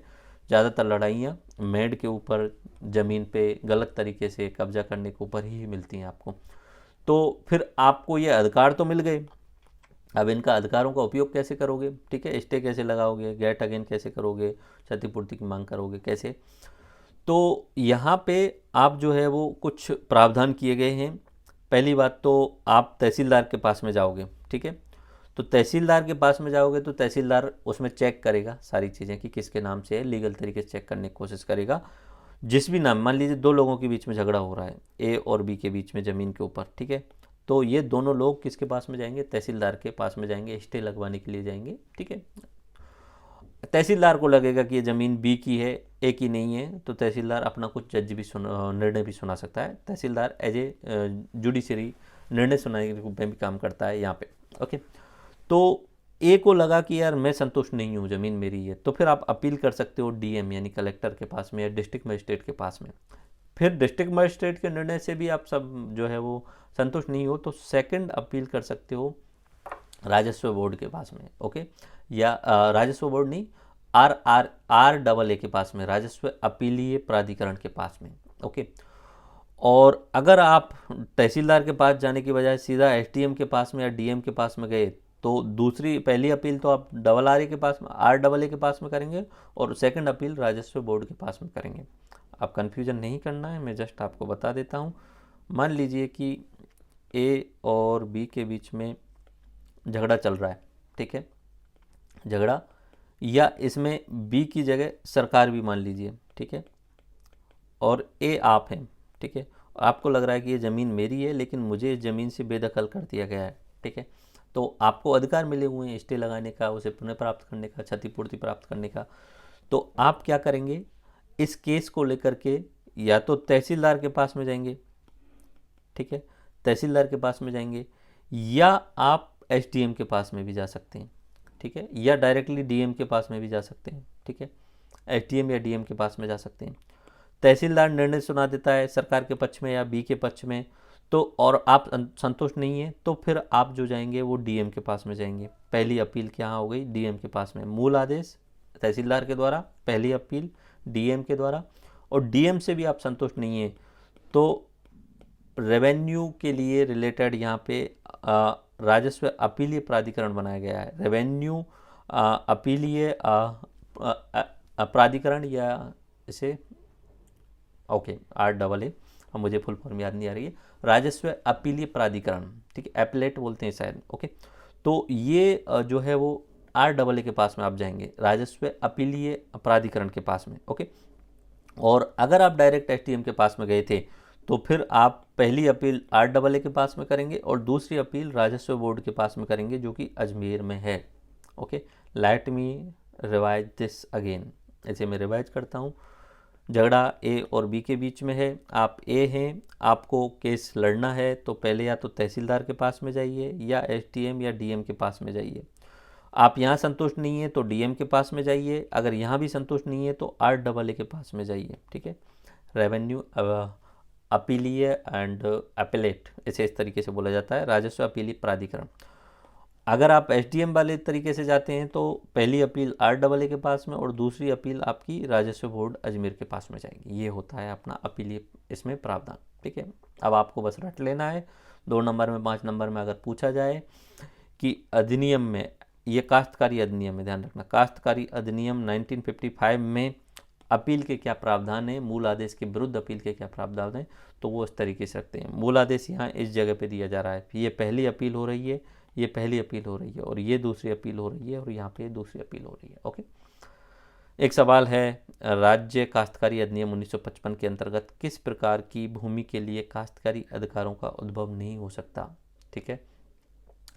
A: ज़्यादातर लड़ाइयाँ मेड के ऊपर, ज़मीन पे गलत तरीके से कब्जा करने के ऊपर ही मिलती हैं आपको। तो फिर आपको ये अधिकार तो मिल गए, अब इनका अधिकारों का उपयोग कैसे करोगे? ठीक है, स्टे कैसे लगाओगे, गेट अगेन कैसे करोगे, क्षतिपूर्ति की मांग करोगे कैसे? तो यहाँ पे आप जो है वो कुछ प्रावधान किए गए हैं। पहली बात तो आप तहसीलदार के पास में जाओगे। ठीक है, तो तहसीलदार के पास में जाओगे तो तहसीलदार उसमें चेक करेगा सारी चीज़ें कि किसके नाम से है, लीगल तरीके से चेक करने की कोशिश करेगा। जिस भी नाम, मान लीजिए 2 लोगों के बीच में झगड़ा हो रहा है, ए और बी के बीच में ज़मीन के ऊपर। ठीक है, तो ये दोनों लोग किसके पास में जाएंगे? तहसीलदार के पास में जाएंगे, स्टे लगवाने के लिए जाएंगे। ठीक है, तहसीलदार को लगेगा कि ये ज़मीन बी की है, ए की नहीं है, तो तहसीलदार अपना कुछ निर्णय भी सुना सकता है। तहसीलदार एज ए जुडिशरी निर्णय सुनाने के रूप में भी काम करता है यहाँ पे। ओके, तो ए को लगा कि यार मैं संतुष्ट नहीं हूँ, ज़मीन मेरी है, तो फिर आप अपील कर सकते हो डीएम यानी कलेक्टर के पास में या डिस्ट्रिक्ट मजिस्ट्रेट के पास में। फिर डिस्ट्रिक्ट मजिस्ट्रेट के निर्णय से भी आप सब जो है वो संतुष्ट नहीं हो तो सेकंड अपील कर सकते हो राजस्व बोर्ड के पास में। ओके, या राजस्व बोर्ड नहीं, RRA के पास में, राजस्व अपीलीय प्राधिकरण के पास में। ओके, और अगर आप तहसीलदार के पास जाने की बजाय सीधा एसडीएम के पास में या डीएम के पास में गए तो पहली अपील तो आप RRA के पास में, RAA के पास में करेंगे और सेकंड अपील राजस्व बोर्ड के पास में करेंगे। आप कन्फ्यूजन नहीं करना है, मैं जस्ट आपको बता देता हूँ। मान लीजिए कि ए और बी के बीच में झगड़ा चल रहा है। ठीक है, झगड़ा, या इसमें बी की जगह सरकार भी मान लीजिए। ठीक है, और ए आप हैं। ठीक है, आपको लग रहा है कि ये ज़मीन मेरी है लेकिन मुझे इस ज़मीन से बेदखल कर दिया गया है। ठीक है, तो आपको अधिकार मिले हुए हैं स्टे लगाने का, उसे पुनः प्राप्त करने का, क्षतिपूर्ति प्राप्त करने का। तो आप क्या करेंगे, इस केस को लेकर के या तो तहसीलदार के पास में जाएंगे। ठीक है, तहसीलदार के पास में जाएंगे, या आप एसडीएम के पास में भी जा सकते हैं। ठीक है, या डायरेक्टली डीएम के पास में भी जा सकते हैं। ठीक है, एसडीएम या डीएम के पास में जा सकते हैं। तहसीलदार निर्णय सुना देता है सरकार के पक्ष में या बी के पक्ष में, तो और आप संतुष्ट नहीं है तो फिर आप जो जाएंगे वो डीएम के पास में जाएंगे। पहली अपील क्या हो गई? डीएम के पास में। मूल आदेश तहसीलदार के द्वारा, पहली अपील डीएम के द्वारा, और डीएम से भी आप संतुष्ट नहीं है तो रेवेन्यू के लिए रिलेटेड यहाँ पे राजस्व अपीलीय प्राधिकरण बनाया गया है। रेवेन्यू अपीलीय प्राधिकरण, या इसे ओके RAA, अब मुझे फुल फॉर्म याद नहीं आ रही है, राजस्व अपीलीय प्राधिकरण। ठीक है, एपलेट बोलते हैं शायद। ओके, तो ये जो है वो RAA के पास में आप जाएंगे, राजस्व अपीलीय प्राधिकरण के पास में। ओके, और अगर आप डायरेक्ट एसडीएम के पास में गए थे तो फिर आप पहली अपील RAA के पास में करेंगे और दूसरी अपील राजस्व बोर्ड के पास में करेंगे जो कि अजमेर में है। Okay, let me revise this again, ऐसे मैं रिवाइज करता हूँ। झगड़ा ए और बी के बीच में है, आप ए हैं, आपको केस लड़ना है तो पहले या तो तहसीलदार के पास में जाइए या एसडीएम या डीएम के पास में जाइए। आप यहाँ संतुष्ट नहीं है तो डीएम के पास में जाइए, अगर यहाँ भी संतुष्ट नहीं है तो RAA के पास में जाइए। ठीक है, रेवेन्यू अपीलीय एंड अपीलेट, इसे इस तरीके से बोला जाता है, राजस्व अपीलीय प्राधिकरण। अगर आप एसडीएम वाले तरीके से जाते हैं तो पहली अपील RAA के पास में और दूसरी अपील आपकी राजस्व बोर्ड अजमेर के पास में जाएगी। ये होता है अपना अपीलीय इसमें प्रावधान। ठीक है, अब आपको बस रट लेना है। 2 नंबर में 5 नंबर में अगर पूछा जाए कि अधिनियम में ये काश्तकारी अधिनियम में ध्यान रखना, काश्तकारी अधिनियम 1955 में अपील के क्या प्रावधान है, मूल आदेश के विरुद्ध अपील के क्या प्रावधान है, तो वो इस तरीके से रखते हैं। मूल आदेश यहाँ इस जगह पे दिया जा रहा है, ये पहली अपील हो रही है, ये पहली अपील हो रही है, और ये दूसरी अपील हो रही है, और यहाँ पे दूसरी अपील हो रही है। ओके, एक सवाल है, राज्य काश्तकारी अधिनियम 1955 के अंतर्गत किस प्रकार की भूमि के लिए काश्तकारी अधिकारों का उद्भव नहीं हो सकता। ठीक है,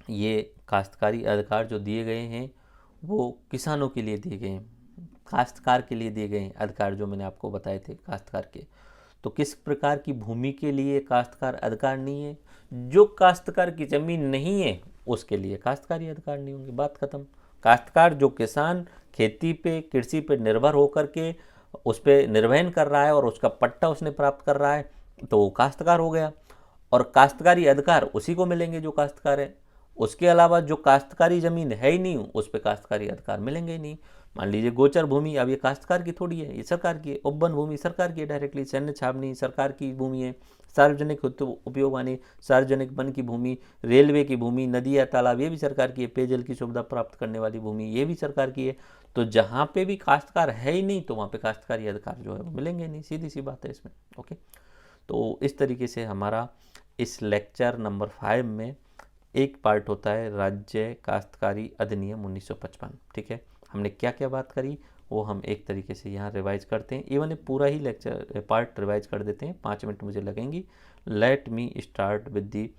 A: ये काश्तकारी अधिकार जो दिए गए हैं वो किसानों के लिए दिए गए हैं, काश्तकार के लिए दिए गए हैं अधिकार, जो मैंने आपको बताए थे काश्तकार के। तो किस प्रकार की भूमि के लिए काश्तकार अधिकार नहीं है, जो काश्तकार की ज़मीन नहीं है उसके लिए काश्तकारी अधिकार नहीं होंगे, बात खत्म। काश्तकार जो किसान खेती पे कृषि पे निर्भर होकर के उस पर निर्वहन कर रहा है और उसका पट्टा उसने प्राप्त कर रहा है तो वो काश्तकार हो गया, और काश्तकारी अधिकार उसी को मिलेंगे जो काश्तकार है। उसके अलावा जो काश्तकारी ज़मीन है ही नहीं उस पर काश्तकारी अधिकार मिलेंगे ही नहीं। मान लीजिए गोचर भूमि, अब ये काश्तकार की थोड़ी है, ये सरकार की है। उपवन भूमि सरकार की है डायरेक्टली, सैन्य छावनी सरकार की भूमि है। सार्वजनिक उपयोग यानी सार्वजनिक वन की भूमि, रेलवे की भूमि, नदी या तालाब, ये भी सरकार की है। पेयजल की सुविधा प्राप्त करने वाली भूमि, ये भी सरकार की है। तो जहाँ पे भी काश्तकार है ही नहीं तो वहाँ पे काश्तकारी अधिकार जो है वो मिलेंगे नहीं, सीधी सी बात है इसमें। ओके, तो इस तरीके से हमारा इस लेक्चर नंबर 5 में एक पार्ट होता है राज्य काश्तकारी अधिनियम 1955। ठीक है, हमने क्या क्या बात करी वो हम एक तरीके से यहाँ रिवाइज करते हैं। इवन पूरा ही लेक्चर पार्ट रिवाइज कर देते हैं, 5 मिनट मुझे लगेंगी। Let me start with the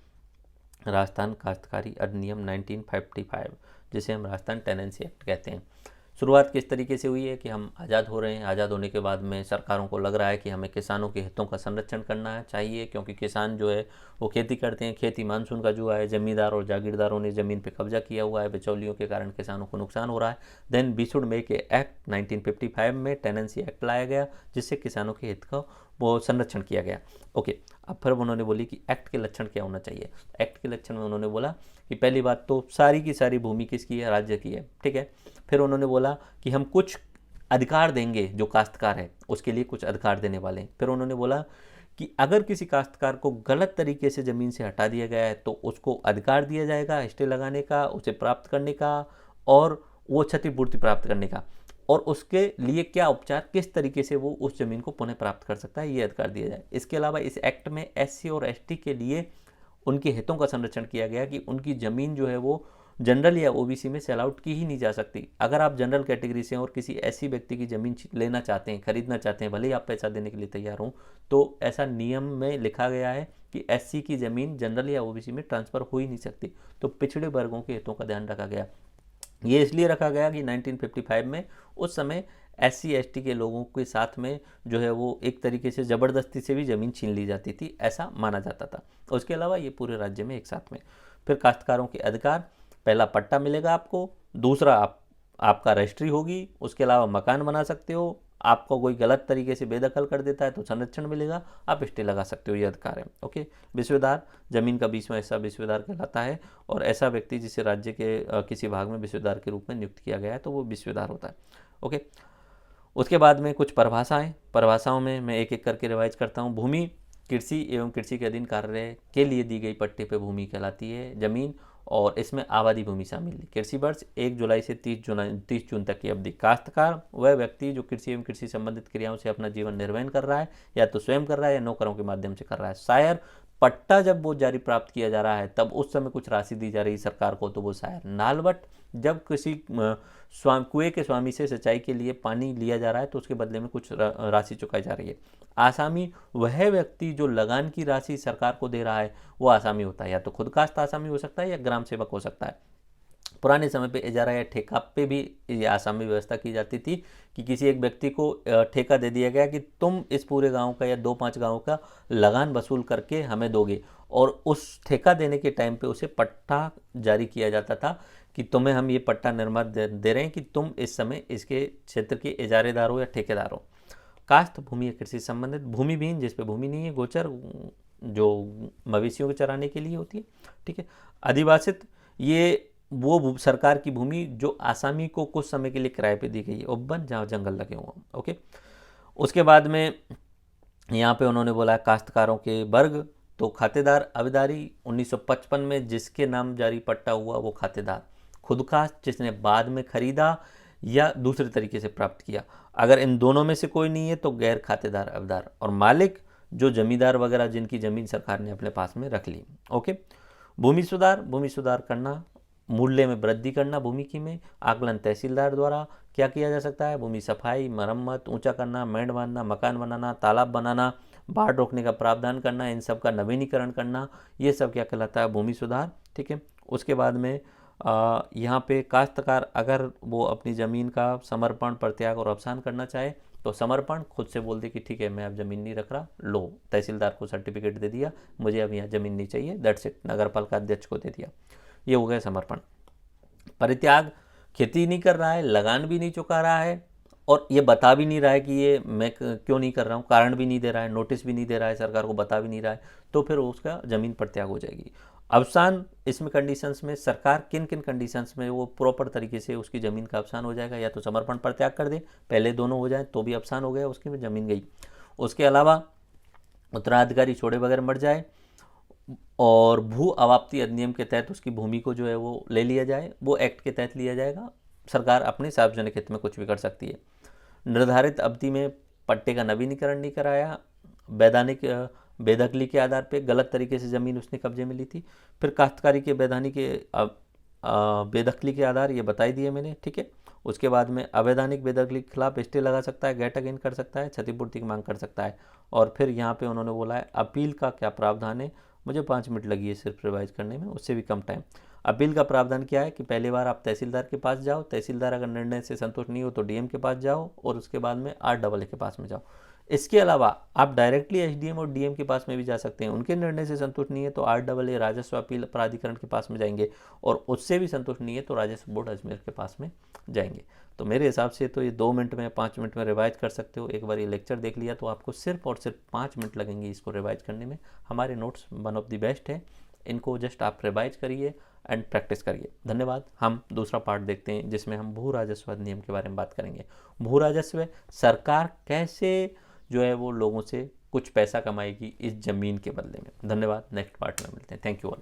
A: Rajasthan काश्तकारी अधिनियम 1955, जिसे हम राजस्थान टेनेंसी एक्ट कहते हैं। शुरुआत किस तरीके से हुई है कि हम आज़ाद हो रहे हैं, आज़ाद होने के बाद में सरकारों को लग रहा है कि हमें किसानों के हितों का संरक्षण करना चाहिए, क्योंकि किसान जो है वो खेती करते हैं, खेती मानसून का जुआ है, जमींदार और जागीरदारों ने ज़मीन पे कब्जा किया हुआ है, बिचौलियों के कारण किसानों को नुकसान हो रहा है। Then we should make a act, 1955 में टेनेंसी एक्ट लाया गया जिससे किसानों के हित का वो संरक्षण किया गया। ओके, अब फिर उन्होंने बोली कि एक्ट के लक्षण क्या होना चाहिए। एक्ट के लक्षण में उन्होंने बोला कि पहली बात तो सारी की सारी भूमि किसकी है, राज्य की है। ठीक है, फिर उन्होंने बोला कि हम कुछ अधिकार देंगे, जो काश्तकार है उसके लिए कुछ अधिकार देने वाले हैं। फिर उन्होंने बोला कि अगर किसी काश्तकार को गलत तरीके से ज़मीन से हटा दिया गया है तो उसको अधिकार दिया जाएगा स्टे लगाने का, उसे प्राप्त करने का और वो क्षतिपूर्ति प्राप्त करने का, और उसके लिए क्या उपचार, किस तरीके से वो उस ज़मीन को पुनः प्राप्त कर सकता है, ये अधिकार दिया जाए। इसके अलावा इस एक्ट में SC और ST के लिए उनके हितों का संरक्षण किया गया कि उनकी ज़मीन जो है वो जनरल या OBC में सेल आउट की ही नहीं जा सकती। अगर आप जनरल कैटेगरी से और किसी ऐसी व्यक्ति की ज़मीन लेना चाहते हैं, खरीदना चाहते हैं, भले ही आप पैसा देने के लिए तैयार हों, तो ऐसा नियम में लिखा गया है कि SC की ज़मीन जनरल या OBC में ट्रांसफ़र हो ही नहीं सकती। तो पिछड़े वर्गों के हितों का ध्यान रखा गया। ये इसलिए रखा गया कि 1955 में उस समय SC ST के लोगों के साथ में जो है वो एक तरीके से ज़बरदस्ती से भी ज़मीन छीन ली जाती थी, ऐसा माना जाता था। उसके अलावा ये पूरे राज्य में एक साथ में। फिर काश्तकारों के अधिकार, पहला पट्टा मिलेगा आपको, दूसरा आपका रजिस्ट्री होगी, उसके अलावा मकान बना सकते हो, आपको कोई गलत तरीके से बेदखल कर देता है तो संरक्षण मिलेगा, आप स्टे लगा सकते हो, ये अधिकार है। ओके, विश्वेदार, जमीन का 20वां हिस्सा विश्वेदार कहलाता है, और ऐसा व्यक्ति जिसे राज्य के किसी भाग में विश्वेदार के रूप में नियुक्त किया गया है तो वो विश्वेदार होता है। ओके, उसके बाद में कुछ परिभाषाओं में मैं एक एक करके रिवाइज करता हूँ। भूमि कृषि एवं कृषि के अधीन कार्य के लिए दी गई पट्टे पे भूमि कहलाती है जमीन, और इसमें आबादी भूमि शामिल है। कृषि वर्ष 1 जुलाई से 30 जून तक की अवधि। काश्तकार वह व्यक्ति जो कृषि एवं कृषि संबंधित क्रियाओं से अपना जीवन निर्वहन कर रहा है, या तो स्वयं कर रहा है या नौकरों के माध्यम से कर रहा है। शायर, पट्टा जब वो जारी प्राप्त किया जा रहा है तब उस समय कुछ राशि दी जा रही है सरकार को, तो वो शायर। नालवट, जब किसी कुएं के स्वामी से सिंचाई के लिए पानी लिया जा रहा है तो उसके बदले में कुछ राशि चुकाई जा रही है। आसामी, वह व्यक्ति जो लगान की राशि सरकार को दे रहा है वो आसामी होता है, या तो खुद काश्त आसामी हो सकता है या ग्राम सेवक हो सकता है। पुराने समय पे इजारा या ठेका पे भी ये आसामी व्यवस्था की जाती थी कि किसी एक व्यक्ति को ठेका दे दिया गया कि तुम इस पूरे गांव का या 2-5 गांव का लगान वसूल करके हमें दोगे, और उस ठेका देने के टाइम पे उसे पट्टा जारी किया जाता था कि तुम्हें हम ये पट्टा निर्माण दे रहे हैं कि तुम इस समय इसके क्षेत्र के इजारेदार हो या ठेकेदार हो। काश्त, भूमि या कृषि संबंधित। भूमिहीन, जिस पे भूमि नहीं है। गोचर, जो मवेशियों के चराने के लिए होती है। ठीक है। अधिवासित, ये वो सरकार की भूमि जो आसामी को कुछ समय के लिए किराए पे दी गई है। उपवन, जहाँ जंगल लगे हुए हैं। ओके, उसके बाद में यहाँ पे उन्होंने बोला काश्तकारों के वर्ग, तो खातेदार, अविदारी 1955 में जिसके नाम जारी पट्टा हुआ वो खातेदार, खुद का जिसने बाद में खरीदा या दूसरे तरीके से प्राप्त किया। अगर इन दोनों में से कोई नहीं है तो गैर खातेदार अवधार, और मालिक जो जमींदार वगैरह जिनकी ज़मीन सरकार ने अपने पास में रख ली। ओके। भूमि सुधार करना, मूल्य में वृद्धि करना भूमि की में, आकलन तहसीलदार द्वारा क्या किया जा सकता है, भूमि सफाई, मरम्मत, ऊंचा करना, मेड़ बांधना, मकान बनाना, तालाब बनाना, बाढ़ रोकने का प्रावधान करना, इन सब का नवीनीकरण करना, ये सब क्या कहलाता है, भूमि सुधार। ठीक है। उसके बाद में यहाँ पे काश्तकार अगर वो अपनी ज़मीन का समर्पण, परित्याग और अवसान करना चाहे तो समर्पण खुद से बोल दे कि ठीक है मैं अब ज़मीन नहीं रख रहा, लो तहसीलदार को सर्टिफिकेट दे दिया, मुझे अब यहाँ ज़मीन नहीं चाहिए, दैट्स इट, नगर पालिका अध्यक्ष को दे दिया, ये हो गया समर्पण। परित्याग, खेती नहीं कर रहा है, लगान भी नहीं चुका रहा है और ये बता भी नहीं रहा है कि ये मैं क्यों नहीं कर रहा हूँ, कारण भी नहीं दे रहा है, नोटिस भी नहीं दे रहा है, सरकार को बता भी नहीं रहा है, तो फिर उसका ज़मीन परित्याग हो जाएगी। अवसान, इसमें कंडीशंस में सरकार किन किन कंडीशंस में वो प्रॉपर तरीके से उसकी ज़मीन का अवसान हो जाएगा, या तो समर्पण परित्याग कर दे, पहले दोनों हो जाए तो भी अवसान हो गया, उसकी में ज़मीन गई। उसके अलावा उत्तराधिकारी छोड़े बगैर मर जाए और भू अवाप्ति अधिनियम के तहत उसकी भूमि को जो है वो ले लिया जाए, वो एक्ट के तहत लिया जाएगा, सरकार अपने सार्वजनिक हित में कुछ भी कर सकती है। निर्धारित अवधि में पट्टे का नवीनीकरण नहीं कराया, वैधानिक बेदखली के आधार पे गलत तरीके से ज़मीन उसने कब्जे में ली थी। फिर काश्तकारी के वैधानिक बेदखली के आधार ये बताई दिए मैंने। ठीक है। उसके बाद में अवैधानिक बेदखली के खिलाफ स्टे लगा सकता है, गेट अगेन कर सकता है, क्षतिपूर्ति की मांग कर सकता है। और फिर यहाँ पे उन्होंने बोला है अपील का क्या प्रावधान है, मुझे 5 मिनट लगी है सिर्फ रिवाइज करने में, उससे भी कम टाइम। अपील का प्रावधान क्या है कि पहली बार आप तहसीलदार के पास जाओ, तहसीलदार अगर निर्णय से संतुष्ट नहीं हो तो डीएम के पास जाओ, और उसके बाद में RAA के पास में जाओ। इसके अलावा आप डायरेक्टली एसडीएम और डीएम के पास में भी जा सकते हैं, उनके निर्णय से संतुष्ट नहीं है तो RAA राजस्व अपील प्राधिकरण के पास में जाएंगे, और उससे भी संतुष्ट नहीं है तो राजस्व बोर्ड अजमेर के पास में जाएंगे। तो मेरे हिसाब से तो ये 2 मिनट में 5 मिनट में रिवाइज कर सकते हो। एक बार ये लेक्चर देख लिया तो आपको सिर्फ और सिर्फ 5 मिनट लगेंगे इसको रिवाइज करने में। हमारे notes one of the best है, इनको जस्ट आप रिवाइज करिए एंड प्रैक्टिस करिए। धन्यवाद। हम दूसरा पार्ट देखते हैं जिसमें हम भू राजस्व अधिनियम के बारे में बात करेंगे। भू राजस्व, सरकार कैसे जो है वो लोगों से कुछ पैसा कमाएगी इस ज़मीन के बदले में। धन्यवाद। नेक्स्ट पार्ट में मिलते हैं। Thank you all.